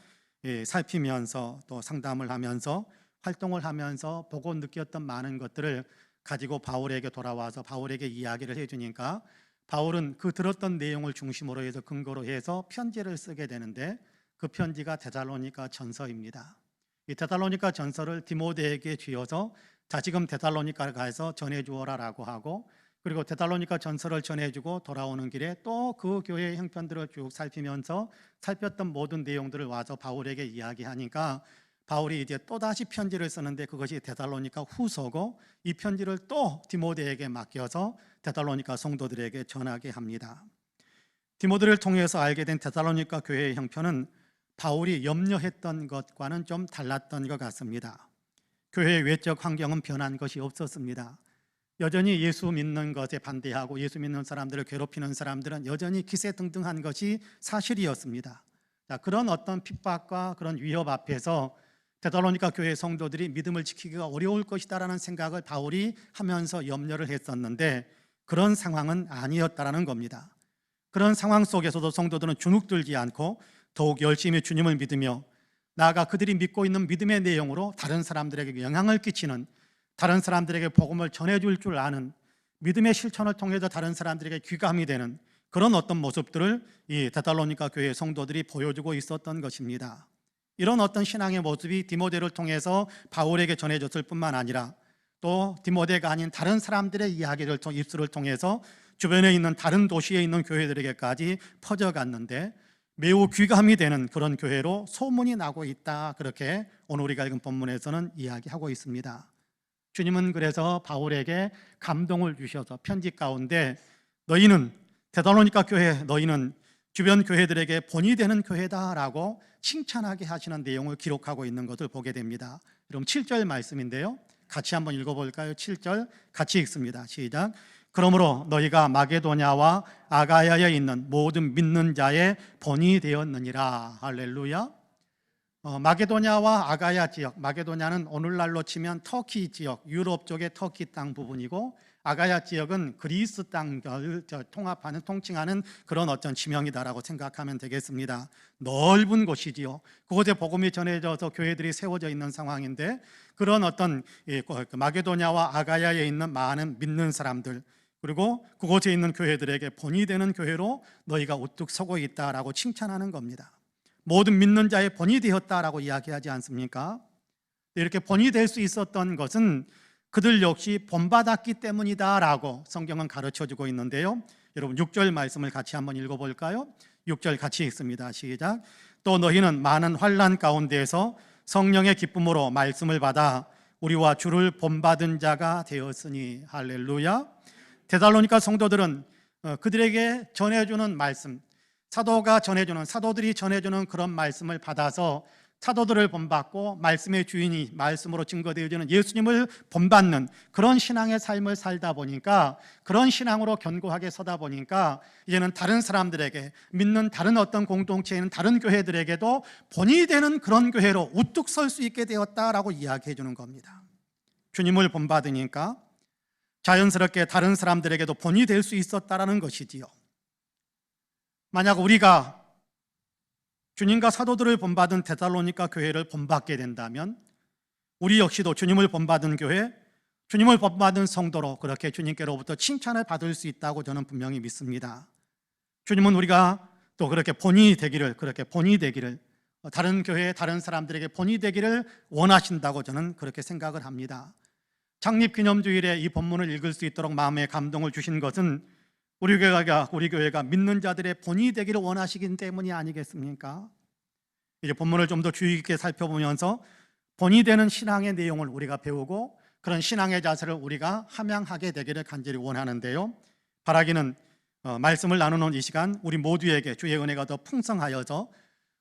살피면서 또 상담을 하면서 활동을 하면서 보고 느꼈던 많은 것들을 가지고 바울에게 돌아와서 바울에게 이야기를 해주니까 바울은 그 들었던 내용을 중심으로 해서 근거로 해서 편지를 쓰게 되는데, 그 편지가 데살로니가 전서입니다. 이 데살로니가 전서를 디모데에게 쥐어서 자, 지금 데살로니가를 가서 전해주어라라고 하고, 그리고 데살로니가 전서를 전해주고 돌아오는 길에 또 그 교회의 형편들을 쭉 살피면서 살폈던 모든 내용들을 와서 바울에게 이야기하니까 바울이 이제 또다시 편지를 쓰는데 그것이 데살로니가 후서고, 이 편지를 또 디모데에게 맡겨서 데살로니가 성도들에게 전하게 합니다. 디모데를 통해서 알게 된 데살로니가 교회의 형편은 바울이 염려했던 것과는 좀 달랐던 것 같습니다. 교회의 외적 환경은 변한 것이 없었습니다. 여전히 예수 믿는 것에 반대하고 예수 믿는 사람들을 괴롭히는 사람들은 여전히 기세등등한 것이 사실이었습니다. 자, 그런 어떤 핍박과 그런 위협 앞에서 데살로니가 교회 성도들이 믿음을 지키기가 어려울 것이다라는 생각을 바울이 하면서 염려를 했었는데, 그런 상황은 아니었다라는 겁니다. 그런 상황 속에서도 성도들은 주눅들지 않고 더욱 열심히 주님을 믿으며 나아가 그들이 믿고 있는 믿음의 내용으로 다른 사람들에게 영향을 끼치는, 다른 사람들에게 복음을 전해줄 줄 아는, 믿음의 실천을 통해서 다른 사람들에게 귀감이 되는 그런 어떤 모습들을 이 데살로니가 교회 성도들이 보여주고 있었던 것입니다. 이런 어떤 신앙의 모습이 디모데를 통해서 바울에게 전해졌을 뿐만 아니라 또 디모데가 아닌 다른 사람들의 이야기를 입술을 통해서 주변에 있는 다른 도시에 있는 교회들에게까지 퍼져갔는데 매우 귀감이 되는 그런 교회로 소문이 나고 있다, 그렇게 오늘 우리가 읽은 본문에서는 이야기하고 있습니다. 주님은 그래서 바울에게 감동을 주셔서 편지 가운데 너희는 데살로니가 교회, 너희는 주변 교회들에게 본이 되는 교회다라고 칭찬하게 하시는 내용을 기록하고 있는 것을 보게 됩니다. 그럼 7절 말씀인데요, 같이 한번 읽어볼까요? 7절 같이 읽습니다. 시작. 그러므로 너희가 마게도냐와 아가야에 있는 모든 믿는 자의 본이 되었느니라. 할렐루야. 마게도냐와 아가야 지역, 마게도냐는 오늘날로 치면 터키 지역, 유럽 쪽의 터키 땅 부분이고, 아가야 지역은 그리스 땅을 통합하는, 통칭하는 그런 어떤 지명이다라고 생각하면 되겠습니다. 넓은 곳이지요. 그곳에 복음이 전해져서 교회들이 세워져 있는 상황인데, 그런 어떤 마게도냐와 아가야에 있는 많은 믿는 사람들, 그리고 그곳에 있는 교회들에게 본이 되는 교회로 너희가 우뚝 서고 있다라고 칭찬하는 겁니다. 모든 믿는 자의 본이 되었다라고 이야기하지 않습니까? 이렇게 본이 될 수 있었던 것은 그들 역시 본받았기 때문이다라고 성경은 가르쳐주고 있는데요, 여러분 6절 말씀을 같이 한번 읽어볼까요? 6절 같이 읽습니다. 시작. 또 너희는 많은 환난 가운데에서 성령의 기쁨으로 말씀을 받아 우리와 주를 본받은 자가 되었으니. 할렐루야. 데살로니가 성도들은 그들에게 전해주는 말씀, 사도들이 전해주는 그런 말씀을 받아서 사도들을 본받고 말씀의 주인이 말씀으로 증거되어지는 예수님을 본받는 그런 신앙의 삶을 살다 보니까, 그런 신앙으로 견고하게 서다 보니까 이제는 다른 사람들에게, 믿는 다른 어떤 공동체에 있는 다른 교회들에게도 본이 되는 그런 교회로 우뚝 설 수 있게 되었다라고 이야기해 주는 겁니다. 주님을 본받으니까 자연스럽게 다른 사람들에게도 본이 될 수 있었다라는 것이지요. 만약 우리가 주님과 사도들을 본받은 데살로니가 교회를 본받게 된다면 우리 역시도 주님을 본받은 교회, 주님을 본받은 성도로 그렇게 주님께로부터 칭찬을 받을 수 있다고 저는 분명히 믿습니다. 주님은 우리가 또 그렇게 본이 되기를, 다른 교회, 다른 사람들에게 본이 되기를 원하신다고 저는 그렇게 생각을 합니다. 창립기념주일에 이 본문을 읽을 수 있도록 마음에 감동을 주신 것은 우리 교회가 믿는 자들의 본이 되기를 원하시기 때문이 아니겠습니까? 이제 본문을 좀 더 주의 깊게 살펴보면서 본이 되는 신앙의 내용을 우리가 배우고 그런 신앙의 자세를 우리가 함양하게 되기를 간절히 원하는데요. 바라기는 말씀을 나누는 이 시간 우리 모두에게 주의 은혜가 더 풍성하여서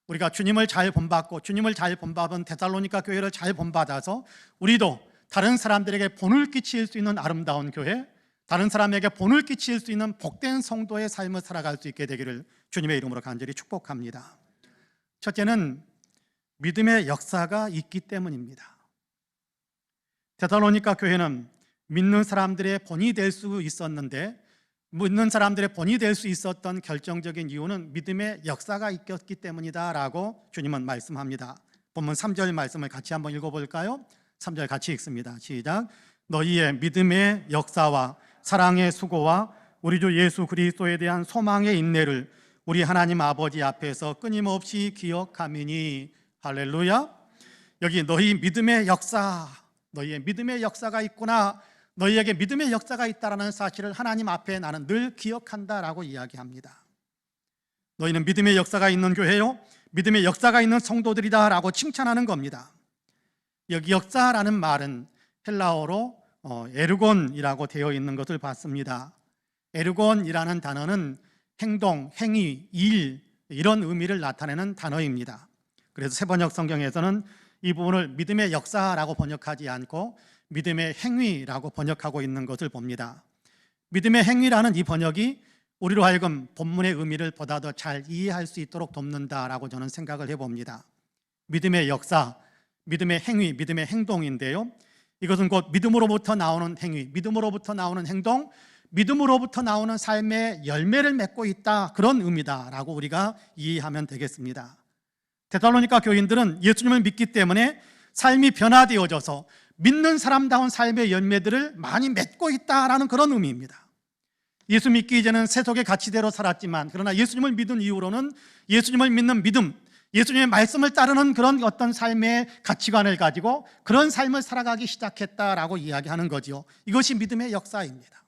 우리가 주님을 잘 본받고 주님을 잘 본받은 데살로니가 교회를 잘 본받아서 우리도 다른 사람들에게 본을 끼칠 수 있는 아름다운 교회, 다른 사람에게 본을 끼칠 수 있는 복된 성도의 삶을 살아갈 수 있게 되기를 주님의 이름으로 간절히 축복합니다. 첫째는 믿음의 역사가 있기 때문입니다. 데살로니가 교회는 믿는 사람들의 본이 될 수 있었는데, 믿는 사람들의 본이 될 수 있었던 결정적인 이유는 믿음의 역사가 있었기 때문이다라고 주님은 말씀합니다. 본문 3절 말씀을 같이 한번 읽어볼까요? 3절 같이 읽습니다. 시작. 너희의 믿음의 역사와 사랑의 수고와 우리 주 예수 그리스도에 대한 소망의 인내를 우리 하나님 아버지 앞에서 끊임없이 기억하미니. 할렐루야. 여기 너희 믿음의 역사, 너희의 믿음의 역사가 있구나, 너희에게 믿음의 역사가 있다라는 사실을 하나님 앞에 나는 늘 기억한다라고 이야기합니다. 너희는 믿음의 역사가 있는 교회요, 믿음의 역사가 있는 성도들이다라고 칭찬하는 겁니다. 여기 역사라는 말은 헬라어로 에르곤이라고 되어 있는 것을 봤습니다. 에르곤이라는 단어는 행동, 행위, 일, 이런 의미를 나타내는 단어입니다. 그래서 새번역 성경에서는 이 부분을 믿음의 역사라고 번역하지 않고 믿음의 행위라고 번역하고 있는 것을 봅니다. 믿음의 행위라는 이 번역이 우리로 하여금 본문의 의미를 보다 더 잘 이해할 수 있도록 돕는다라고 저는 생각을 해봅니다. 믿음의 역사, 믿음의 행위, 믿음의 행동인데요, 이것은 곧 믿음으로부터 나오는 행위, 믿음으로부터 나오는 행동, 믿음으로부터 나오는 삶의 열매를 맺고 있다, 그런 의미다라고 우리가 이해하면 되겠습니다. 데살로니가 교인들은 예수님을 믿기 때문에 삶이 변화되어져서 믿는 사람다운 삶의 열매들을 많이 맺고 있다라는 그런 의미입니다. 예수 믿기 이전은 세속의 가치대로 살았지만, 그러나 예수님을 믿은 이후로는 예수님을 믿는 믿음, 예수님의 말씀을 따르는 그런 어떤 삶의 가치관을 가지고 그런 삶을 살아가기 시작했다라고 이야기하는 거죠. 이것이 믿음의 역사입니다.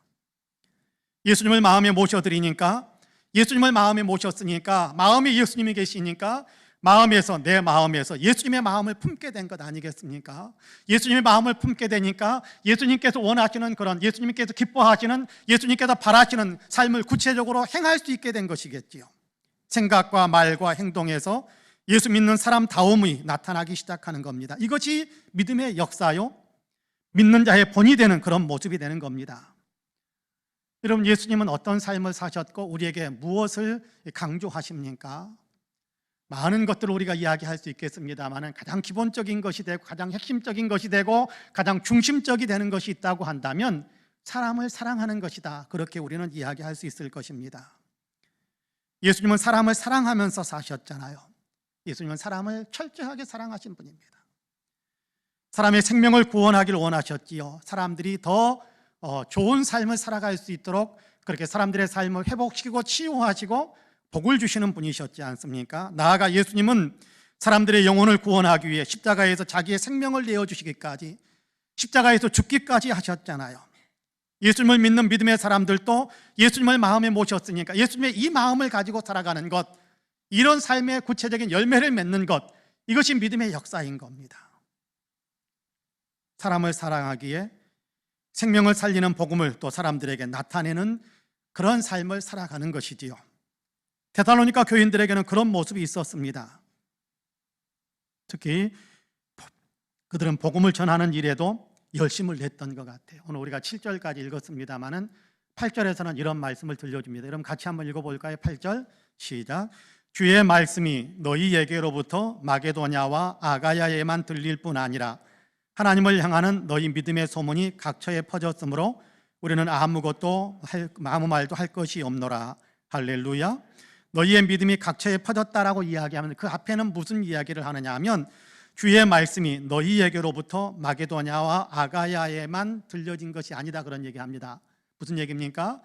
예수님을 마음에 모셔드리니까, 예수님을 마음에 모셨으니까, 마음에 예수님이 계시니까 내 마음에서 예수님의 마음을 품게 된 것 아니겠습니까? 예수님의 마음을 품게 되니까 예수님께서 원하시는 그런, 예수님께서 기뻐하시는, 예수님께서 바라시는 삶을 구체적으로 행할 수 있게 된 것이겠지요. 생각과 말과 행동에서 예수 믿는 사람다움이 나타나기 시작하는 겁니다. 이것이 믿음의 역사요, 믿는 자의 본이 되는 그런 모습이 되는 겁니다. 여러분, 예수님은 어떤 삶을 사셨고 우리에게 무엇을 강조하십니까? 많은 것들을 우리가 이야기할 수 있겠습니다만, 가장 기본적인 것이 되고 가장 핵심적인 것이 되고 가장 중심적이 되는 것이 있다고 한다면 사람을 사랑하는 것이다, 그렇게 우리는 이야기할 수 있을 것입니다. 예수님은 사람을 사랑하면서 사셨잖아요. 예수님은 사람을 철저하게 사랑하신 분입니다. 사람의 생명을 구원하기를 원하셨지요. 사람들이 더 좋은 삶을 살아갈 수 있도록 그렇게 사람들의 삶을 회복시키고 치유하시고 복을 주시는 분이셨지 않습니까? 나아가 예수님은 사람들의 영혼을 구원하기 위해 십자가에서 자기의 생명을 내어주시기까지, 십자가에서 죽기까지 하셨잖아요. 예수님을 믿는 믿음의 사람들도 예수님을 마음에 모셨으니까 예수님의 이 마음을 가지고 살아가는 것, 이런 삶의 구체적인 열매를 맺는 것, 이것이 믿음의 역사인 겁니다. 사람을 사랑하기에 생명을 살리는 복음을 또 사람들에게 나타내는 그런 삶을 살아가는 것이지요. 데살로니가 교인들에게는 그런 모습이 있었습니다. 특히 그들은 복음을 전하는 일에도 열심을 냈던 것 같아요. 오늘 우리가 7절까지 읽었습니다마는 8절에서는 이런 말씀을 들려줍니다. 여러분 같이 한번 읽어볼까요? 8절 시작. 주의 말씀이 너희에게로부터 마게도냐와 아가야에만 들릴 뿐 아니라 하나님을 향하는 너희 믿음의 소문이 각처에 퍼졌으므로 우리는 아무 말도 할 것이 없노라. 할렐루야. 너희의 믿음이 각처에 퍼졌다라고 이야기하면 그 앞에는 무슨 이야기를 하느냐 하면 주의 말씀이 너희에게로부터 마게도냐와 아가야에만 들려진 것이 아니다, 그런 얘기합니다. 무슨 얘기입니까?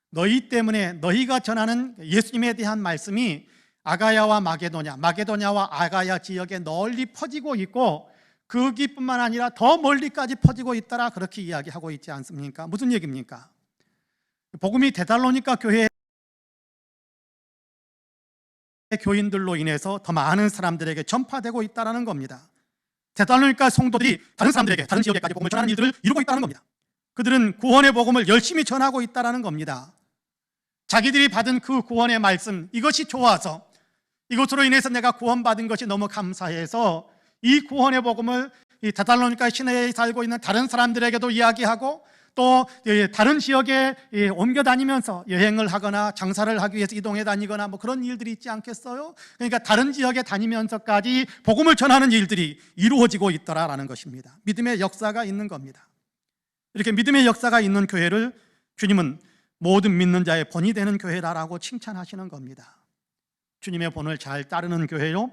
너희 때문에 너희가 전하는 예수님에 대한 말씀이 아가야와 마게도냐와 아가야 지역에 널리 퍼지고 있고 거기뿐만 아니라 더 멀리까지 퍼지고 있더라, 그렇게 이야기하고 있지 않습니까? 무슨 얘기입니까? 복음이 데살로니가 교회 교인들로 인해서 더 많은 사람들에게 전파되고 있다는 겁니다. 데살로니가 성도들이 다른 사람들에게, 다른 지역에까지 복음을 전하는 일들을 이루고 있다는 겁니다. 그들은 구원의 복음을 열심히 전하고 있다는 겁니다. 자기들이 받은 그 구원의 말씀, 이것이 좋아서, 이것으로 인해서 내가 구원받은 것이 너무 감사해서 이 구원의 복음을 이 데살로니가 시내에 살고 있는 다른 사람들에게도 이야기하고 또 다른 지역에 옮겨 다니면서 여행을 하거나 장사를 하기 위해서 이동해 다니거나 뭐 그런 일들이 있지 않겠어요? 그러니까 다른 지역에 다니면서까지 복음을 전하는 일들이 이루어지고 있더라라는 것입니다. 믿음의 역사가 있는 겁니다. 이렇게 믿음의 역사가 있는 교회를 주님은 모든 믿는 자의 본이 되는 교회라고 칭찬하시는 겁니다. 주님의 본을 잘 따르는 교회요,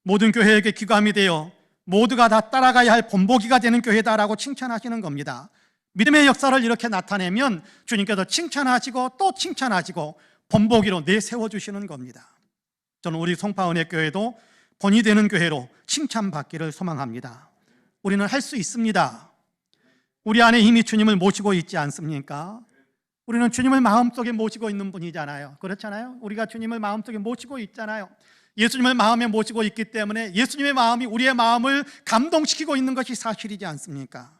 모든 교회에게 귀감이 되어 모두가 다 따라가야 할 본보기가 되는 교회다라고 칭찬하시는 겁니다. 믿음의 역사를 이렇게 나타내면 주님께서 칭찬하시고 또 칭찬하시고 본보기로 내세워주시는 겁니다. 저는 우리 송파은혜교회도 본이 되는 교회로 칭찬받기를 소망합니다. 우리는 할 수 있습니다. 우리 안에 이미 주님을 모시고 있지 않습니까? 우리는 주님을 마음속에 모시고 있는 분이잖아요. 그렇잖아요? 우리가 주님을 마음속에 모시고 있잖아요. 예수님을 마음에 모시고 있기 때문에 예수님의 마음이 우리의 마음을 감동시키고 있는 것이 사실이지 않습니까?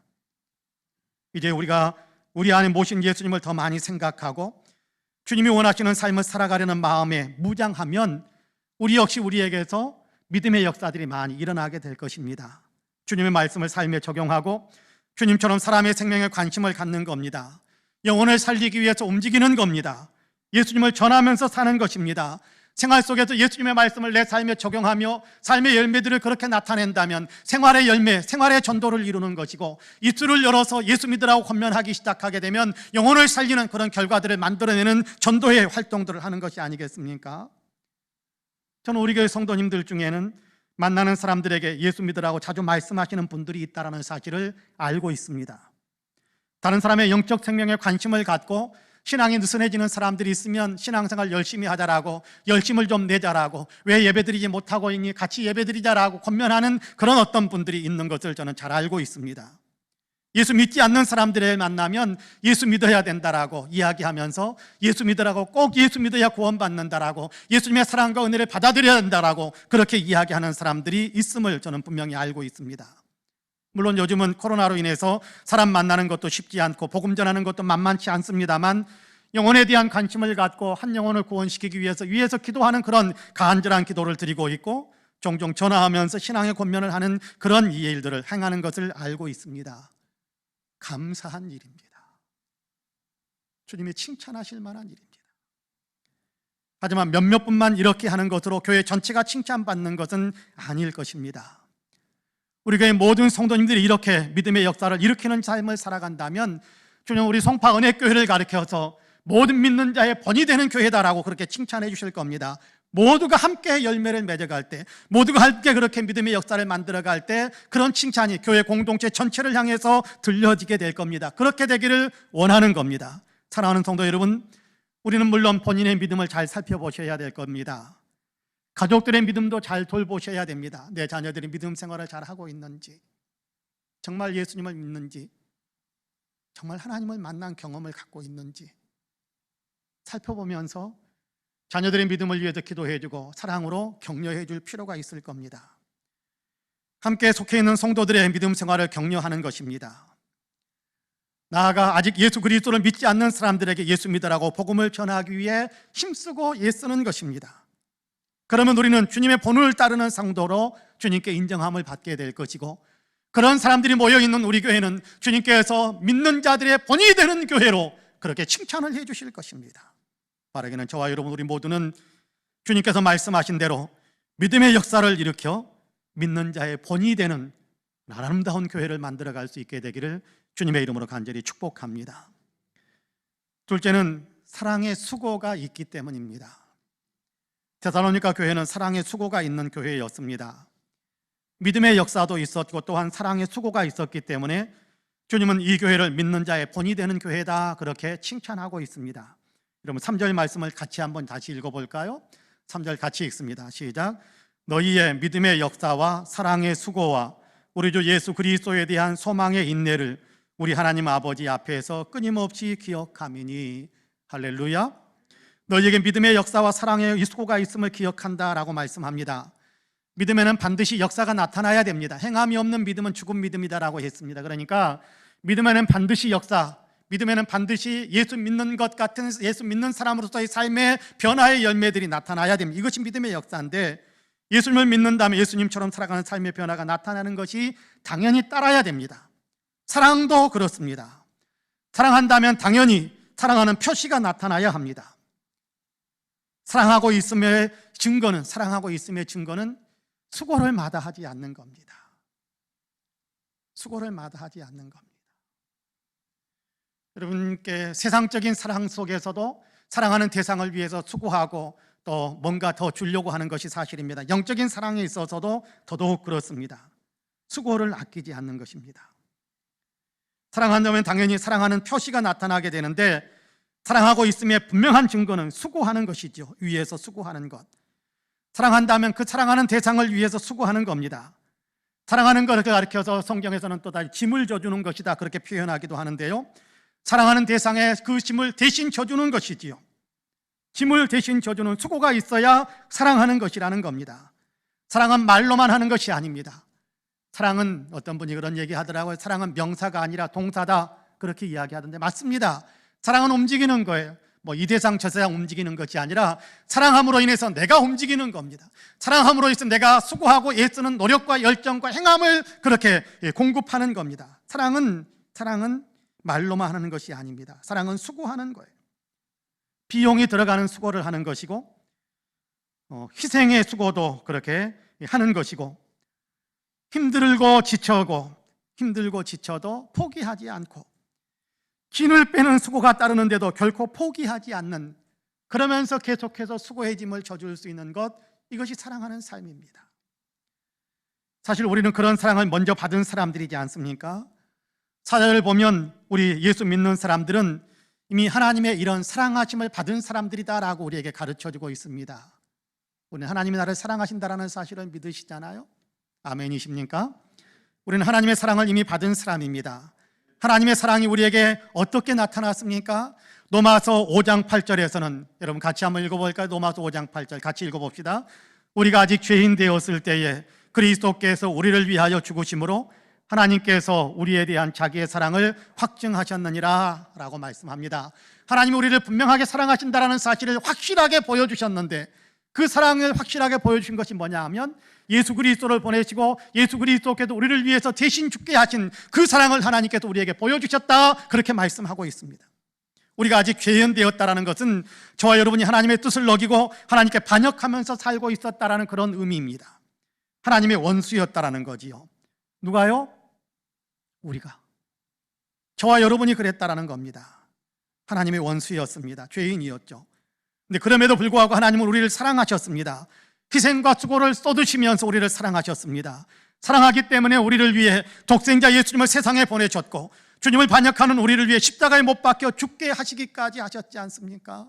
이제 우리가 우리 안에 모신 예수님을 더 많이 생각하고 주님이 원하시는 삶을 살아가려는 마음에 무장하면 우리 역시 우리에게서 믿음의 역사들이 많이 일어나게 될 것입니다. 주님의 말씀을 삶에 적용하고 주님처럼 사람의 생명에 관심을 갖는 겁니다. 영혼을 살리기 위해서 움직이는 겁니다. 예수님을 전하면서 사는 것입니다. 생활 속에서 예수님의 말씀을 내 삶에 적용하며 삶의 열매들을 그렇게 나타낸다면 생활의 열매, 생활의 전도를 이루는 것이고, 입술을 열어서 예수 믿으라고 권면하기 시작하게 되면 영혼을 살리는 그런 결과들을 만들어내는 전도의 활동들을 하는 것이 아니겠습니까? 저는 우리 교회 성도님들 중에는 만나는 사람들에게 예수 믿으라고 자주 말씀하시는 분들이 있다는 사실을 알고 있습니다. 다른 사람의 영적 생명에 관심을 갖고 신앙이 느슨해지는 사람들이 있으면 신앙생활 열심히 하자라고, 열심을 좀 내자라고, 왜 예배드리지 못하고 있니? 같이 예배드리자라고 권면하는 그런 어떤 분들이 있는 것을 저는 잘 알고 있습니다. 예수 믿지 않는 사람들을 만나면 예수 믿어야 된다라고 이야기하면서 예수 믿으라고, 꼭 예수 믿어야 구원받는다라고, 예수님의 사랑과 은혜를 받아들여야 된다라고 그렇게 이야기하는 사람들이 있음을 저는 분명히 알고 있습니다. 물론 요즘은 코로나로 인해서 사람 만나는 것도 쉽지 않고 복음 전하는 것도 만만치 않습니다만, 영혼에 대한 관심을 갖고 한 영혼을 구원시키기 위해서 기도하는 그런 간절한 기도를 드리고 있고, 종종 전화하면서 신앙의 권면을 하는 그런 일들을 행하는 것을 알고 있습니다. 감사한 일입니다. 주님이 칭찬하실 만한 일입니다. 하지만 몇몇 분만 이렇게 하는 것으로 교회 전체가 칭찬받는 것은 아닐 것입니다. 우리 교회 모든 성도님들이 이렇게 믿음의 역사를 일으키는 삶을 살아간다면 주님 우리 송파은혜교회를 가리켜서 모든 믿는 자의 본이 되는 교회다라고 그렇게 칭찬해 주실 겁니다. 모두가 함께 열매를 맺어갈 때, 모두가 함께 그렇게 믿음의 역사를 만들어갈 때 그런 칭찬이 교회 공동체 전체를 향해서 들려지게 될 겁니다. 그렇게 되기를 원하는 겁니다. 사랑하는 성도 여러분, 우리는 물론 본인의 믿음을 잘 살펴보셔야 될 겁니다. 가족들의 믿음도 잘 돌보셔야 됩니다. 내 자녀들이 믿음 생활을 잘 하고 있는지, 정말 예수님을 믿는지, 정말 하나님을 만난 경험을 갖고 있는지 살펴보면서 자녀들의 믿음을 위해서 기도해주고 사랑으로 격려해 줄 필요가 있을 겁니다. 함께 속해 있는 성도들의 믿음 생활을 격려하는 것입니다. 나아가 아직 예수 그리스도를 믿지 않는 사람들에게 예수 믿으라고 복음을 전하기 위해 힘쓰고 애쓰는 것입니다. 그러면 우리는 주님의 본을 따르는 상도로 주님께 인정함을 받게 될 것이고, 그런 사람들이 모여있는 우리 교회는 주님께서 믿는 자들의 본이 되는 교회로 그렇게 칭찬을 해 주실 것입니다. 바라기는 저와 여러분 우리 모두는 주님께서 말씀하신 대로 믿음의 역사를 일으켜 믿는 자의 본이 되는 아름다운 교회를 만들어갈 수 있게 되기를 주님의 이름으로 간절히 축복합니다. 둘째는 사랑의 수고가 있기 때문입니다. 데살로니가 교회는 사랑의 수고가 있는 교회였습니다. 믿음의 역사도 있었고 또한 사랑의 수고가 있었기 때문에 주님은 이 교회를 믿는 자의 본이 되는 교회다 그렇게 칭찬하고 있습니다. 여러분 3절 말씀을 같이 한번 다시 읽어볼까요? 3절 같이 읽습니다. 시작. 너희의 믿음의 역사와 사랑의 수고와 우리 주 예수 그리스도에 대한 소망의 인내를 우리 하나님 아버지 앞에서 끊임없이 기억하미니. 할렐루야. 너희에게 믿음의 역사와 사랑의 수고가 있음을 기억한다라고 말씀합니다. 믿음에는 반드시 역사가 나타나야 됩니다. 행함이 없는 믿음은 죽은 믿음이다라고 했습니다. 그러니까 믿음에는 반드시 역사, 믿음에는 반드시 예수 믿는 것 같은 예수 믿는 사람으로서의 삶의 변화의 열매들이 나타나야 됩니다. 이것이 믿음의 역사인데, 예수님을 믿는다면 예수님처럼 살아가는 삶의 변화가 나타나는 것이 당연히 따라야 됩니다. 사랑도 그렇습니다. 사랑한다면 당연히 사랑하는 표시가 나타나야 합니다. 사랑하고 있음의 증거는 수고를 마다하지 않는 겁니다. 수고를 마다하지 않는 겁니다. 여러분께 세상적인 사랑 속에서도 사랑하는 대상을 위해서 수고하고 또 뭔가 더 주려고 하는 것이 사실입니다. 영적인 사랑에 있어서도 더더욱 그렇습니다. 수고를 아끼지 않는 것입니다. 사랑한다면 당연히 사랑하는 표시가 나타나게 되는데, 사랑하고 있음의 분명한 증거는 수고하는 것이죠. 위에서 수고하는 것. 사랑한다면 그 사랑하는 대상을 위해서 수고하는 겁니다. 사랑하는 것을 가르쳐서 성경에서는 또 다시 짐을 져주는 것이다 그렇게 표현하기도 하는데요, 사랑하는 대상에 그 짐을 대신 져주는 것이지요. 짐을 대신 져주는 수고가 있어야 사랑하는 것이라는 겁니다. 사랑은 말로만 하는 것이 아닙니다. 사랑은, 어떤 분이 그런 얘기 하더라고요. 사랑은 명사가 아니라 동사다 그렇게 이야기하던데 맞습니다. 사랑은 움직이는 거예요. 이 대상 저 대상 움직이는 것이 아니라 사랑함으로 인해서 내가 움직이는 겁니다. 사랑함으로 인해서 내가 수고하고 애쓰는 노력과 열정과 행함을 그렇게 공급하는 겁니다. 사랑은 말로만 하는 것이 아닙니다. 사랑은 수고하는 거예요. 비용이 들어가는 수고를 하는 것이고, 희생의 수고도 그렇게 하는 것이고, 힘들고 지쳐도 포기하지 않고, 진을 빼는 수고가 따르는데도 결코 포기하지 않는, 그러면서 계속해서 수고의 짐을 져줄 수 있는 것, 이것이 사랑하는 삶입니다. 사실 우리는 그런 사랑을 먼저 받은 사람들이지 않습니까? 사절을 보면 우리 예수 믿는 사람들은 이미 하나님의 이런 사랑하심을 받은 사람들이다라고 우리에게 가르쳐주고 있습니다. 우리는 하나님이 나를 사랑하신다라는 사실을 믿으시잖아요. 아멘이십니까? 우리는 하나님의 사랑을 이미 받은 사람입니다. 하나님의 사랑이 우리에게 어떻게 나타났습니까? 로마서 5장 8절에서는, 여러분 같이 한번 읽어볼까요? 로마서 5장 8절 같이 읽어봅시다. 우리가 아직 죄인 되었을 때에 그리스도께서 우리를 위하여 죽으심으로 하나님께서 우리에 대한 자기의 사랑을 확증하셨느니라 라고 말씀합니다. 하나님이 우리를 분명하게 사랑하신다라는 사실을 확실하게 보여주셨는데, 그 사랑을 확실하게 보여주신 것이 뭐냐 하면 예수 그리스도를 보내시고 예수 그리스도께서 우리를 위해서 대신 죽게 하신 그 사랑을 하나님께서 우리에게 보여주셨다 그렇게 말씀하고 있습니다. 우리가 아직 죄인 되었다라는 것은 저와 여러분이 하나님의 뜻을 어기고 하나님께 반역하면서 살고 있었다라는 그런 의미입니다. 하나님의 원수였다라는 거지요. 누가요? 우리가. 저와 여러분이 그랬다라는 겁니다. 하나님의 원수였습니다. 죄인이었죠. 근데 그럼에도 불구하고 하나님은 우리를 사랑하셨습니다. 희생과 수고를 쏟으시면서 우리를 사랑하셨습니다. 사랑하기 때문에 우리를 위해 독생자 예수님을 세상에 보내셨고, 주님을 반역하는 우리를 위해 십자가에 못 박혀 죽게 하시기까지 하셨지 않습니까?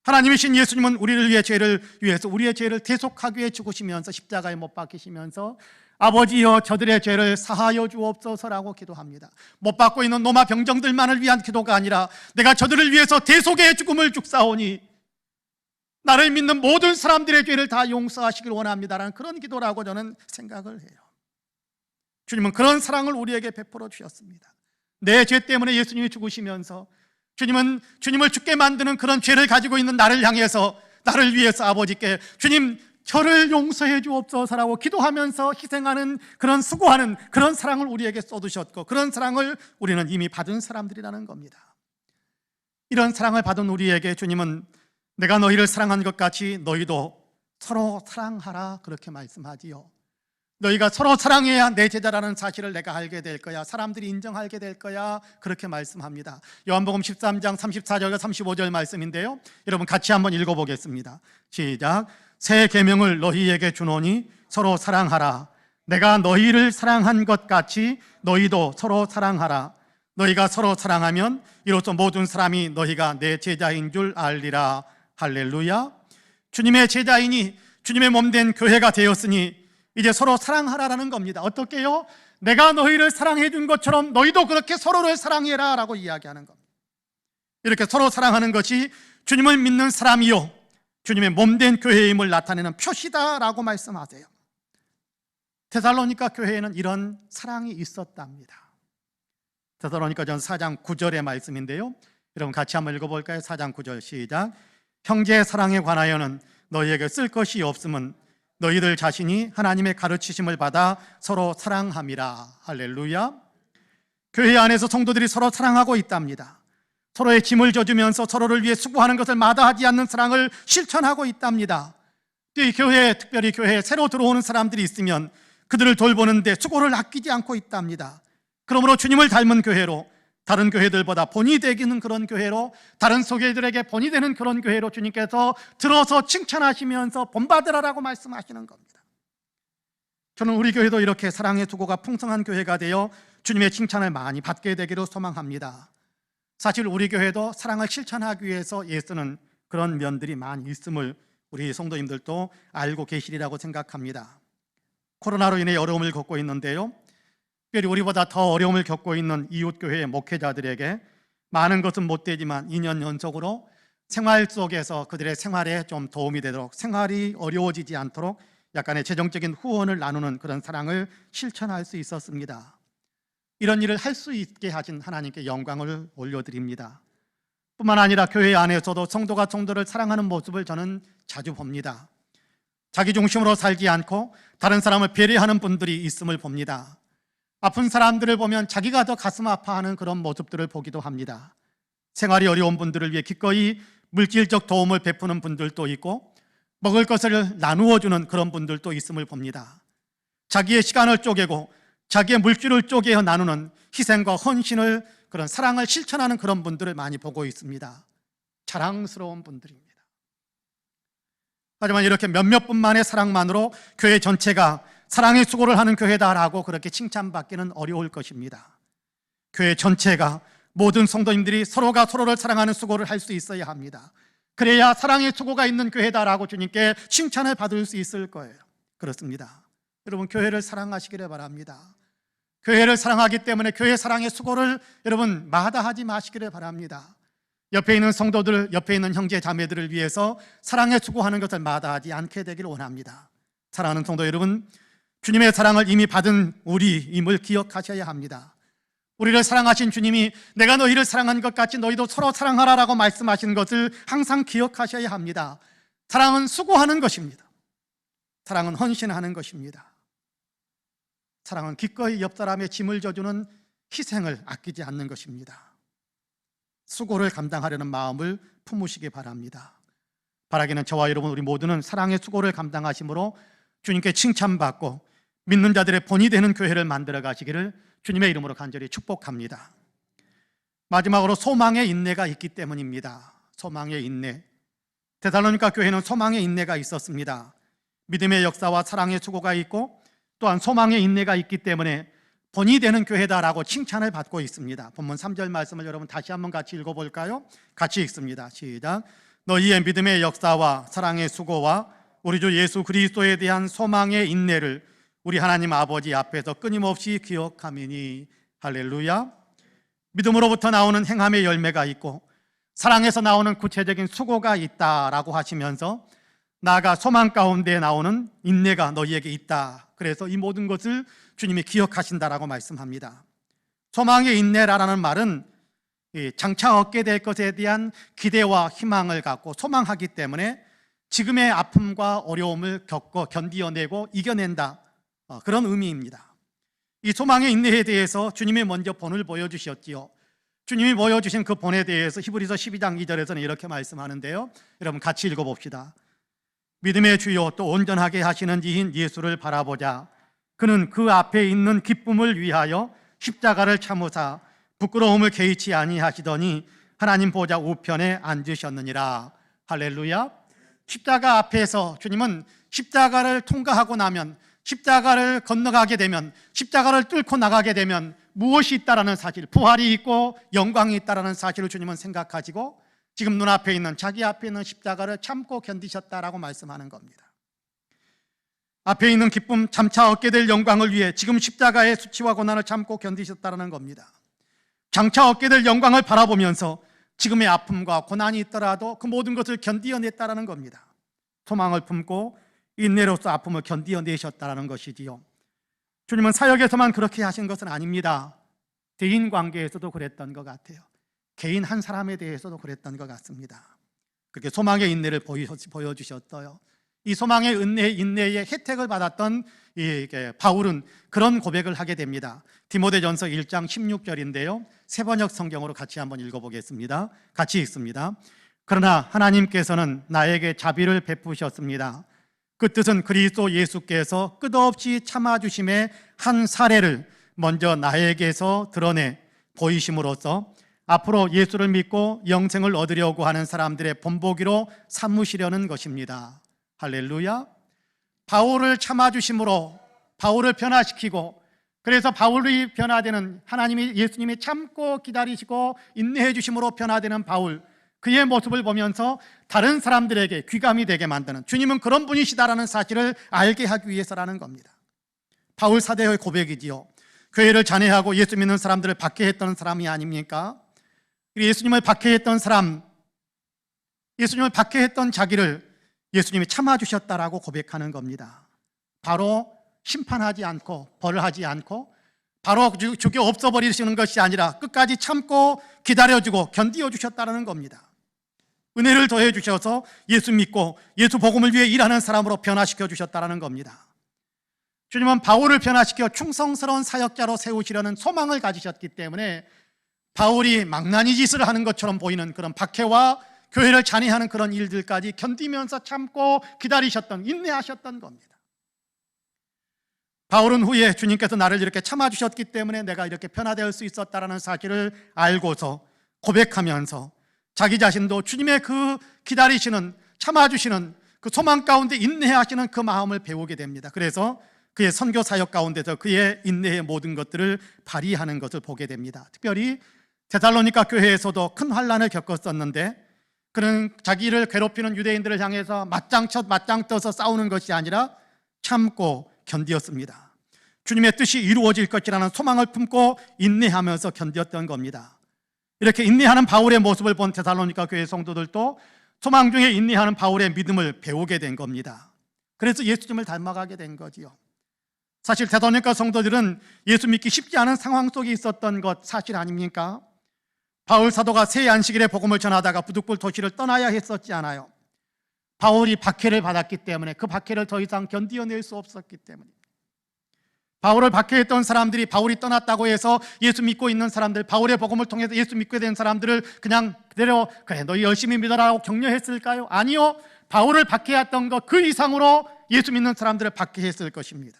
하나님이신 예수님은 우리를 위해서 우리의 죄를 대속하기 위해 죽으시면서 십자가에 못 박히시면서 아버지여 저들의 죄를 사하여 주옵소서라고 기도합니다. 못 받고 있는 노마 병정들만을 위한 기도가 아니라 내가 저들을 위해서 대속의 죽음을 죽사오니 나를 믿는 모든 사람들의 죄를 다 용서하시길 원합니다라는 그런 기도라고 저는 생각을 해요. 주님은 그런 사랑을 우리에게 베풀어 주셨습니다. 내 죄 때문에 예수님이 죽으시면서 주님을 죽게 만드는 그런 죄를 가지고 있는 나를 향해서, 나를 위해서 아버지께 주님 저를 용서해 주옵소서라고 기도하면서 희생하는, 그런 수고하는 그런 사랑을 우리에게 쏟으셨고, 그런 사랑을 우리는 이미 받은 사람들이라는 겁니다. 이런 사랑을 받은 우리에게 주님은 내가 너희를 사랑한 것 같이 너희도 서로 사랑하라 그렇게 말씀하지요. 너희가 서로 사랑해야 내 제자라는 사실을 내가 알게 될 거야, 사람들이 인정하게 될 거야, 그렇게 말씀합니다. 요한복음 13장 34절과 35절 말씀인데요, 여러분 같이 한번 읽어보겠습니다. 시작. 새 계명을 너희에게 주노니 서로 사랑하라. 내가 너희를 사랑한 것 같이 너희도 서로 사랑하라. 너희가 서로 사랑하면 이로써 모든 사람이 너희가 내 제자인 줄 알리라. 할렐루야. 주님의 제자이니 주님의 몸된 교회가 되었으니 이제 서로 사랑하라라는 겁니다. 어떻게요? 내가 너희를 사랑해 준 것처럼 너희도 그렇게 서로를 사랑해라 라고 이야기하는 겁니다. 이렇게 서로 사랑하는 것이 주님을 믿는 사람이요 주님의 몸된 교회임을 나타내는 표시다라고 말씀하세요. 데살로니가 교회에는 이런 사랑이 있었답니다. 데살로니가전서 4장 9절의 말씀인데요, 여러분 같이 한번 읽어볼까요? 4장 9절 시작. 형제의 사랑에 관하여는 너희에게 쓸 것이 없음은 너희들 자신이 하나님의 가르치심을 받아 서로 사랑함이라. 할렐루야. 교회 안에서 성도들이 서로 사랑하고 있답니다. 서로의 짐을 져주면서 서로를 위해 수고하는 것을 마다하지 않는 사랑을 실천하고 있답니다. 이 교회에, 특별히 교회에 새로 들어오는 사람들이 있으면 그들을 돌보는데 수고를 아끼지 않고 있답니다. 그러므로 주님을 닮은 교회로, 다른 교회들보다 본이 되기는 그런 교회로, 다른 소개들에게 본이 되는 그런 교회로 주님께서 들어서 칭찬하시면서 본받으라라고 말씀하시는 겁니다. 저는 우리 교회도 이렇게 사랑의 수고가 풍성한 교회가 되어 주님의 칭찬을 많이 받게 되기를 소망합니다. 사실 우리 교회도 사랑을 실천하기 위해서 애쓰는 그런 면들이 많이 있음을 우리 성도님들도 알고 계시리라고 생각합니다. 코로나로 인해 어려움을 겪고 있는데요, 특별히 우리보다 더 어려움을 겪고 있는 이웃교회의 목회자들에게 많은 것은 못 되지만 2년 연속으로 생활 속에서 그들의 생활에 좀 도움이 되도록, 생활이 어려워지지 않도록 약간의 재정적인 후원을 나누는 그런 사랑을 실천할 수 있었습니다. 이런 일을 할 수 있게 하신 하나님께 영광을 올려드립니다. 뿐만 아니라 교회 안에서도 성도가 성도를 사랑하는 모습을 저는 자주 봅니다. 자기 중심으로 살지 않고 다른 사람을 배려하는 분들이 있음을 봅니다. 아픈 사람들을 보면 자기가 더 가슴 아파하는 그런 모습들을 보기도 합니다. 생활이 어려운 분들을 위해 기꺼이 물질적 도움을 베푸는 분들도 있고 먹을 것을 나누어 주는 그런 분들도 있음을 봅니다. 자기의 시간을 쪼개고 자기의 물질을 쪼개어 나누는 희생과 헌신을, 그런 사랑을 실천하는 그런 분들을 많이 보고 있습니다. 자랑스러운 분들입니다. 하지만 이렇게 몇몇 분만의 사랑만으로 교회 전체가 사랑의 수고를 하는 교회다라고 그렇게 칭찬받기는 어려울 것입니다. 교회 전체가, 모든 성도님들이 서로가 서로를 사랑하는 수고를 할 수 있어야 합니다. 그래야 사랑의 수고가 있는 교회다라고 주님께 칭찬을 받을 수 있을 거예요. 그렇습니다. 여러분, 교회를 사랑하시기를 바랍니다. 교회를 사랑하기 때문에 교회 사랑의 수고를 여러분 마다하지 마시기를 바랍니다. 옆에 있는 성도들, 옆에 있는 형제 자매들을 위해서 사랑의 수고하는 것을 마다하지 않게 되기를 원합니다. 사랑하는 성도 여러분, 주님의 사랑을 이미 받은 우리임을 기억하셔야 합니다. 우리를 사랑하신 주님이 내가 너희를 사랑한 것 같이 너희도 서로 사랑하라라고 말씀하신 것을 항상 기억하셔야 합니다. 사랑은 수고하는 것입니다. 사랑은 헌신하는 것입니다. 사랑은 기꺼이 옆 사람의 짐을 져주는 희생을 아끼지 않는 것입니다. 수고를 감당하려는 마음을 품으시기 바랍니다. 바라기는 저와 여러분, 우리 모두는 사랑의 수고를 감당하심으로 주님께 칭찬받고 믿는 자들의 본이 되는 교회를 만들어 가시기를 주님의 이름으로 간절히 축복합니다. 마지막으로 소망의 인내가 있기 때문입니다. 소망의 인내. 데살로니가 교회는 소망의 인내가 있었습니다. 믿음의 역사와 사랑의 수고가 있고 또한 소망의 인내가 있기 때문에 본이 되는 교회다라고 칭찬을 받고 있습니다. 본문 3절 말씀을 여러분 다시 한번 같이 읽어볼까요? 같이 읽습니다. 시작. 너희의 믿음의 역사와 사랑의 수고와 우리 주 예수 그리스도에 대한 소망의 인내를 우리 하나님 아버지 앞에서 끊임없이 기억하미니. 할렐루야. 믿음으로부터 나오는 행함의 열매가 있고 사랑에서 나오는 구체적인 수고가 있다라고 하시면서 나아가 소망 가운데 나오는 인내가 너희에게 있다. 그래서 이 모든 것을 주님이 기억하신다라고 말씀합니다. 소망의 인내라는 말은 장차 얻게 될 것에 대한 기대와 희망을 갖고 소망하기 때문에 지금의 아픔과 어려움을 겪고 견디어내고 이겨낸다, 그런 의미입니다. 이 소망의 인내에 대해서 주님이 먼저 본을 보여주셨지요. 주님이 보여주신 그 본에 대해서 히브리서 12장 2절에서는 이렇게 말씀하는데요, 여러분 같이 읽어봅시다. 믿음의 주요 또 온전하게 하시는 이인 예수를 바라보자. 그는 그 앞에 있는 기쁨을 위하여 십자가를 참으사 부끄러움을 개의치 아니하시더니 하나님 보좌 우편에 앉으셨느니라. 할렐루야. 십자가 앞에서 주님은 십자가를 통과하고 나면, 십자가를 건너가게 되면, 십자가를 뚫고 나가게 되면 무엇이 있다라는 사실, 부활이 있고 영광이 있다라는 사실을 주님은 생각하시고 지금 눈앞에 있는, 자기 앞에 있는 십자가를 참고 견디셨다라고 말씀하는 겁니다. 앞에 있는 기쁨, 잠차 얻게 될 영광을 위해 지금 십자가의 수치와 고난을 참고 견디셨다는 겁니다. 장차 얻게 될 영광을 바라보면서 지금의 아픔과 고난이 있더라도 그 모든 것을 견디어냈다는 겁니다. 소망을 품고 인내로서 아픔을 견디어내셨다는 것이지요. 주님은 사역에서만 그렇게 하신 것은 아닙니다. 대인 관계에서도 그랬던 것 같아요. 개인 한 사람에 대해서도 그랬던 것 같습니다. 그렇게 소망의 인내를 보여주셨어요. 이 소망의 인내의 혜택을 받았던 바울은 그런 고백을 하게 됩니다. 디모데전서 1장 16절인데요, 세번역 성경으로 같이 한번 읽어보겠습니다. 같이 읽습니다. 그러나 하나님께서는 나에게 자비를 베푸셨습니다. 그 뜻은 그리스도 예수께서 끝없이 참아주심의 한 사례를 먼저 나에게서 드러내 보이심으로써 앞으로 예수를 믿고 영생을 얻으려고 하는 사람들의 본보기로 삼으시려는 것입니다. 할렐루야. 바울을 참아주심으로 바울을 변화시키고, 그래서 바울이 변화되는, 예수님이 참고 기다리시고 인내해 주심으로 변화되는 바울, 그의 모습을 보면서 다른 사람들에게 귀감이 되게 만드는, 주님은 그런 분이시다라는 사실을 알게 하기 위해서라는 겁니다. 바울 사도의 고백이지요. 교회를 잔해하고 예수 믿는 사람들을 박해했던 사람이 아닙니까? 예수님을 박해했던 사람, 예수님을 박해했던 자기를 예수님이 참아주셨다라고 고백하는 겁니다. 바로 심판하지 않고 벌을 하지 않고 바로 죽여 없어버리시는 것이 아니라 끝까지 참고 기다려주고 견디어 주셨다는 겁니다. 은혜를 더해 주셔서 예수 믿고 예수 복음을 위해 일하는 사람으로 변화시켜 주셨다는 겁니다. 주님은 바울을 변화시켜 충성스러운 사역자로 세우시려는 소망을 가지셨기 때문에 바울이 망나니 짓을 하는 것처럼 보이는 그런 박해와 교회를 잔해하는 그런 일들까지 견디면서 참고 기다리셨던, 인내하셨던 겁니다. 바울은 후에 주님께서 나를 이렇게 참아주셨기 때문에 내가 이렇게 변화될 수 있었다는 사실을 알고서 고백하면서 자기 자신도 주님의 그 기다리시는, 참아주시는 그 소망 가운데 인내하시는 그 마음을 배우게 됩니다. 그래서 그의 선교 사역 가운데서 그의 인내의 모든 것들을 발휘하는 것을 보게 됩니다. 특별히 데살로니가 교회에서도 큰 환난을 겪었었는데, 그는 자기를 괴롭히는 유대인들을 향해서 맞짱 떠서 싸우는 것이 아니라 참고 견디었습니다. 주님의 뜻이 이루어질 것이라는 소망을 품고 인내하면서 견디었던 겁니다. 이렇게 인내하는 바울의 모습을 본 데살로니가 교회 성도들도 소망 중에 인내하는 바울의 믿음을 배우게 된 겁니다. 그래서 예수님을 닮아가게 된 거지요. 사실 데살로니가 성도들은 예수 믿기 쉽지 않은 상황 속에 있었던 것 사실 아닙니까? 바울 사도가 새 안식일에 복음을 전하다가 부득불 도시를 떠나야 했었지 않아요. 바울이 박해를 받았기 때문에, 그 박해를 더 이상 견디어낼 수 없었기 때문입니다. 바울을 박해했던 사람들이 바울이 떠났다고 해서 예수 믿고 있는 사람들, 바울의 복음을 통해서 예수 믿게 된 사람들을 그냥 그대로 그래 너 열심히 믿어라고 격려했을까요? 아니요. 바울을 박해했던 것 그 이상으로 예수 믿는 사람들을 박해했을 것입니다.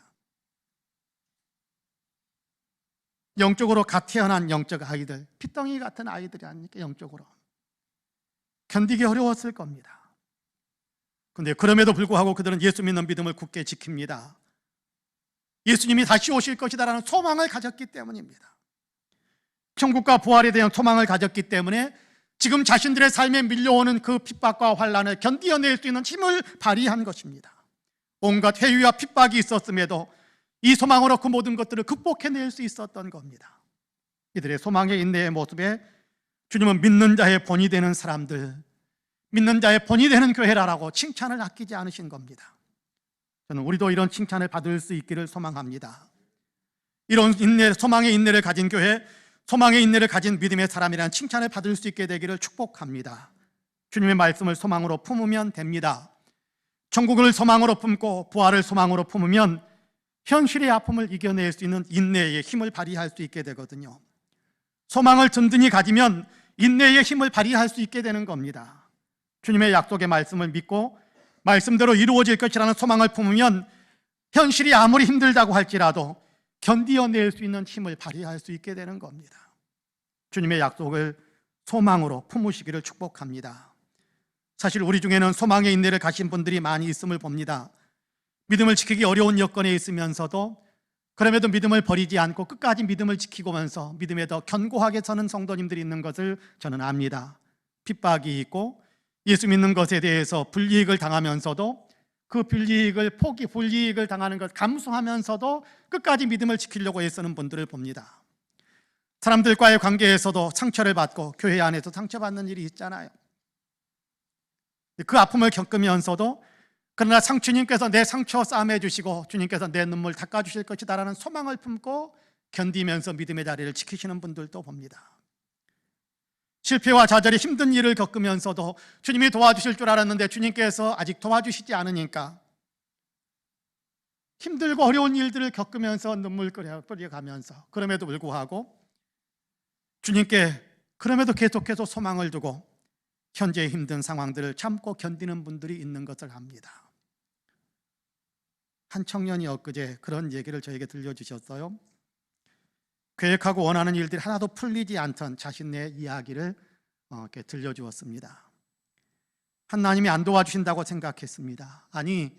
영적으로 갓 태어난 영적 아이들, 피덩이 같은 아이들이 아닙니까? 영적으로 견디기 어려웠을 겁니다. 그런데 그럼에도 불구하고 그들은 예수 믿는 믿음을 굳게 지킵니다. 예수님이 다시 오실 것이다라는 소망을 가졌기 때문입니다. 천국과 부활에 대한 소망을 가졌기 때문에 지금 자신들의 삶에 밀려오는 그 핍박과 환난을 견디어낼 수 있는 힘을 발휘한 것입니다. 온갖 회유와 핍박이 있었음에도 이 소망으로 그 모든 것들을 극복해낼 수 있었던 겁니다. 이들의 소망의 인내의 모습에 주님은 믿는 자의 본이 되는 사람들, 믿는 자의 본이 되는 교회라고 칭찬을 아끼지 않으신 겁니다. 저는 우리도 이런 칭찬을 받을 수 있기를 소망합니다. 이런 인내, 소망의 인내를 가진 교회, 소망의 인내를 가진 믿음의 사람이라는 칭찬을 받을 수 있게 되기를 축복합니다. 주님의 말씀을 소망으로 품으면 됩니다. 천국을 소망으로 품고 부활을 소망으로 품으면 현실의 아픔을 이겨낼 수 있는 인내의 힘을 발휘할 수 있게 되거든요. 소망을 든든히 가지면 인내의 힘을 발휘할 수 있게 되는 겁니다. 주님의 약속의 말씀을 믿고 말씀대로 이루어질 것이라는 소망을 품으면 현실이 아무리 힘들다고 할지라도 견디어낼 수 있는 힘을 발휘할 수 있게 되는 겁니다. 주님의 약속을 소망으로 품으시기를 축복합니다. 사실 우리 중에는 소망의 인내를 가진 분들이 많이 있음을 봅니다. 믿음을 지키기 어려운 여건에 있으면서도 그럼에도 믿음을 버리지 않고 끝까지 믿음을 지키고면서 믿음에 더 견고하게 서는 성도님들이 있는 것을 저는 압니다. 핍박이 있고 예수 믿는 것에 대해서 불이익을 당하면서도 그 불이익을 당하는 것 감수하면서도 끝까지 믿음을 지키려고 애쓰는 분들을 봅니다. 사람들과의 관계에서도 상처를 받고 교회 안에서 상처받는 일이 있잖아요. 그 아픔을 겪으면서도 그러나 주님께서 내 상처 싸매 주시고 주님께서 내 눈물 닦아 주실 것이다라는 소망을 품고 견디면서 믿음의 자리를 지키시는 분들도 봅니다. 실패와 좌절이 힘든 일을 겪으면서도 주님이 도와주실 줄 알았는데 주님께서 아직 도와주시지 않으니까 힘들고 어려운 일들을 겪으면서 눈물 뿌려가면서 그럼에도 불구하고 주님께 그럼에도 계속해서 소망을 두고 현재의 힘든 상황들을 참고 견디는 분들이 있는 것을 압니다. 한 청년이 엊그제 그런 얘기를 저에게 들려주셨어요. 계획하고 원하는 일들이 하나도 풀리지 않던 자신의 이야기를 이렇게 들려주었습니다. 하나님이 안 도와주신다고 생각했습니다. 아니,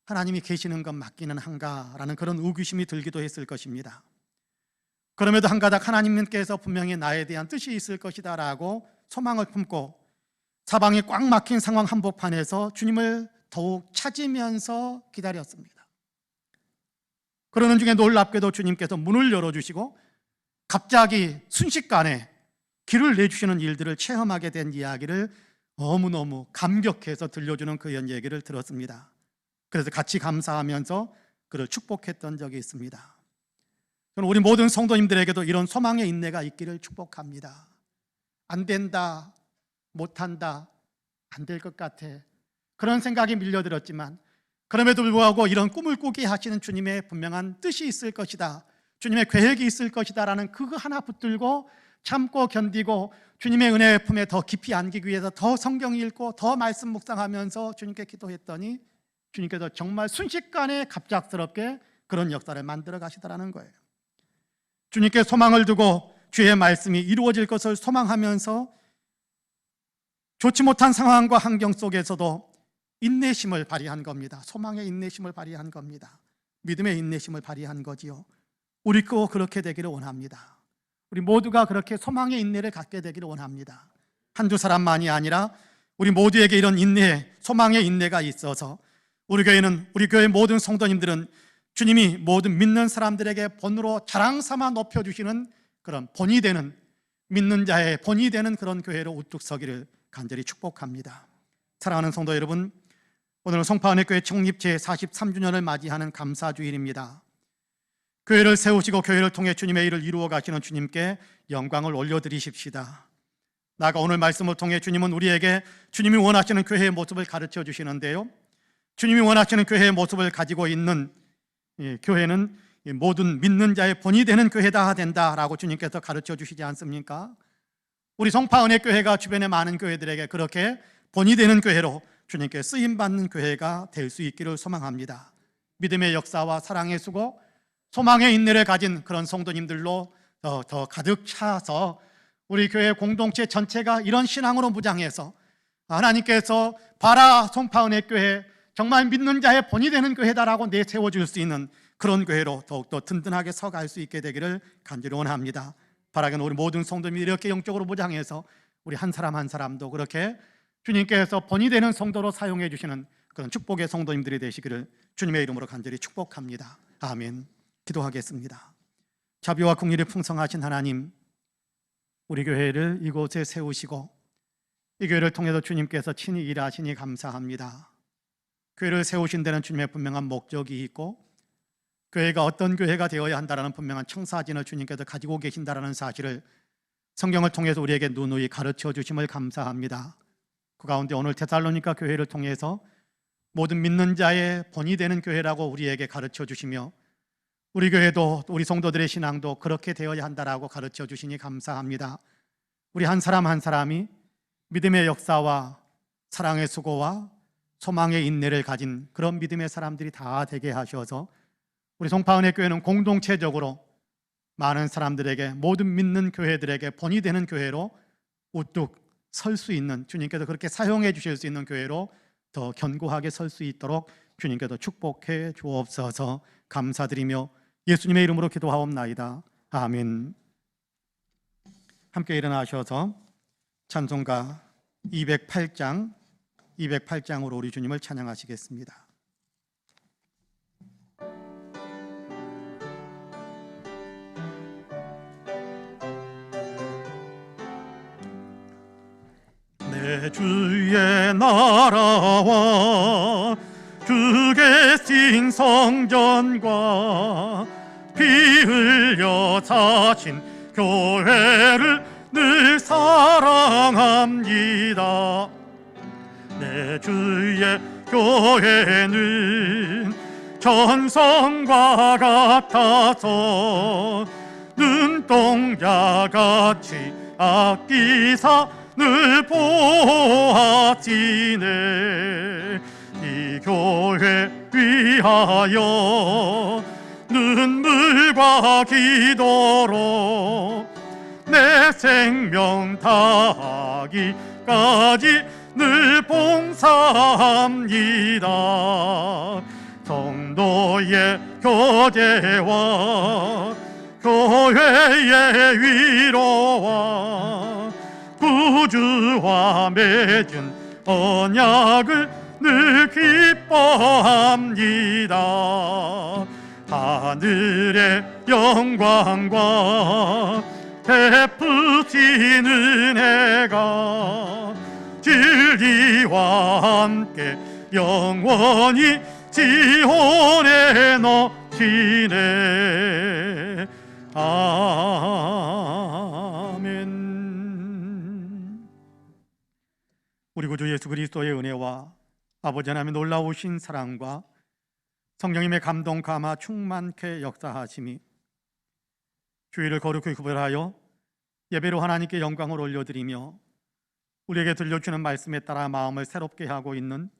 하나님이 계시는 건 맞기는 한가라는 그런 의구심이 들기도 했을 것입니다. 그럼에도 한 가닥 하나님께서 분명히 나에 대한 뜻이 있을 것이다 라고 소망을 품고 사방이 꽉 막힌 상황 한복판에서 주님을 더욱 찾으면서 기다렸습니다. 그러는 중에 놀랍게도 주님께서 문을 열어주시고 갑자기 순식간에 길을 내주시는 일들을 체험하게 된 이야기를 너무너무 감격해서 들려주는 그런 얘기를 들었습니다. 그래서 같이 감사하면서 그를 축복했던 적이 있습니다. 저는 우리 모든 성도님들에게도 이런 소망의 인내가 있기를 축복합니다. 안 된다, 못한다, 안 될 것 같아, 그런 생각이 밀려들었지만 그럼에도 불구하고 이런 꿈을 꾸게 하시는 주님의 분명한 뜻이 있을 것이다, 주님의 계획이 있을 것이다 라는 그거 하나 붙들고 참고 견디고 주님의 은혜의 품에 더 깊이 안기기 위해서 더 성경 읽고 더 말씀 묵상하면서 주님께 기도했더니 주님께서 정말 순식간에 갑작스럽게 그런 역사를 만들어 가시더라는 거예요. 주님께 소망을 두고 주의 말씀이 이루어질 것을 소망하면서 좋지 못한 상황과 환경 속에서도 인내심을 발휘한 겁니다. 소망의 인내심을 발휘한 겁니다. 믿음의 인내심을 발휘한 거지요. 우리 거 그렇게 되기를 원합니다. 우리 모두가 그렇게 소망의 인내를 갖게 되기를 원합니다. 한두 사람만이 아니라 우리 모두에게 이런 인내, 소망의 인내가 있어서 우리 교회 모든 성도님들은 주님이 모든 믿는 사람들에게 본으로 자랑 삼아 높여주시는 그런 본이 되는, 믿는 자의 본이 되는 그런 교회로 우뚝 서기를 간절히 축복합니다. 사랑하는 성도 여러분, 오늘은 송파은혜교회 창립 제43주년을 맞이하는 감사주일입니다. 교회를 세우시고 교회를 통해 주님의 일을 이루어 가시는 주님께 영광을 올려드리십시다. 나아가 오늘 말씀을 통해 주님은 우리에게 주님이 원하시는 교회의 모습을 가르쳐 주시는데요, 주님이 원하시는 교회의 모습을 가지고 있는 교회는 모든 믿는 자의 본이 되는 교회다 된다라고 주님께서 가르쳐 주시지 않습니까? 우리 송파은혜교회가 주변의 많은 교회들에게 그렇게 본이 되는 교회로 주님께 쓰임받는 교회가 될 수 있기를 소망합니다. 믿음의 역사와 사랑의 수고, 소망의 인내를 가진 그런 성도님들로 더 가득 차서 우리 교회 공동체 전체가 이런 신앙으로 무장해서 하나님께서 봐라 송파은혜교회 정말 믿는 자의 본이 되는 교회다라고 내세워줄 수 있는 그런 교회로 더욱더 든든하게 서갈 수 있게 되기를 간절히 원합니다. 바라기는 우리 모든 성도님이 이렇게 영적으로 무장해서 우리 한 사람 한 사람도 그렇게 주님께서 본이 되는 성도로 사용해 주시는 그런 축복의 성도님들이 되시기를 주님의 이름으로 간절히 축복합니다. 아멘. 기도하겠습니다. 자비와 긍휼이 풍성하신 하나님, 우리 교회를 이곳에 세우시고 이 교회를 통해서 주님께서 친히 일하시니 감사합니다. 교회를 세우신 데는 주님의 분명한 목적이 있고 교회가 어떤 교회가 되어야 한다라는 분명한 청사진을 주님께서 가지고 계신다라는 사실을 성경을 통해서 우리에게 누누이 가르쳐 주심을 감사합니다. 그 가운데 오늘 데살로니가 교회를 통해서 모든 믿는 자의 본이 되는 교회라고 우리에게 가르쳐 주시며 우리 교회도 우리 성도들의 신앙도 그렇게 되어야 한다라고 가르쳐 주시니 감사합니다. 우리 한 사람 한 사람이 믿음의 역사와 사랑의 수고와 소망의 인내를 가진 그런 믿음의 사람들이 다 되게 하셔서 우리 송파은혜 교회는 공동체적으로 많은 사람들에게, 모든 믿는 교회들에게 본이 되는 교회로 우뚝 설 수 있는, 주님께서 그렇게 사용해 주실 수 있는 교회로 더 견고하게 설 수 있도록 주님께서 축복해 주옵소서. 감사드리며 예수님의 이름으로 기도하옵나이다. 아멘. 함께 일어나셔서 찬송가 208장으로 우리 주님을 찬양하시겠습니다. 내 주의 나라와 주 계신 성전과 피 흘려 사신 교회를 늘 사랑합니다. 내 주의 교회는 전성과 같아서 눈동자같이 아끼사 늘 보호하시네. 이 교회 위하여 눈물과 기도로 내 생명 다하기까지 늘 봉사합니다. 성도의 교제와 교회의 위로와 구주와 맺은 언약을 늘 기뻐합니다. 하늘의 영광과 베푸신 은혜가 진리와 함께 영원히 지원해 넘치네. 아멘. 우리 구주 예수 그리스도의 은혜와 아버지 하나님의 놀라우신 사랑과 성령님의 감동 감화 충만케 역사하심이 주일을 거룩히 구별하여 예배로 하나님께 영광을 올려드리며 우리에게 들려주는 말씀에 따라 마음을 새롭게 하고 있는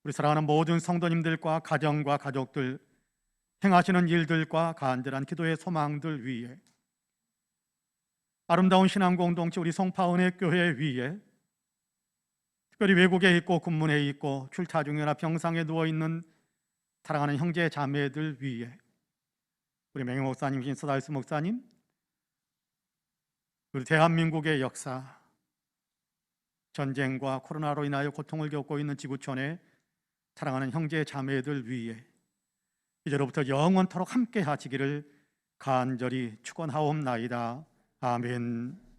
우리 사랑하는 모든 성도님들과 가정과 가족들, 행하시는 일들과 간절한 기도의 소망들 위에, 아름다운 신앙 공동체 우리 송파은혜 교회 위에, 특별히 외국에 있고 군문에 있고 출타 중이나 병상에 누워있는 사랑하는 형제 자매들 위에, 우리 맹희 목사님, 신서달수 목사님, 우리 대한민국의 역사, 전쟁과 코로나로 인하여 고통을 겪고 있는 지구촌의 사랑하는 형제 자매들 위에 이제로부터 영원토록 함께 하시기를 간절히 축원하옵나이다. 아멘.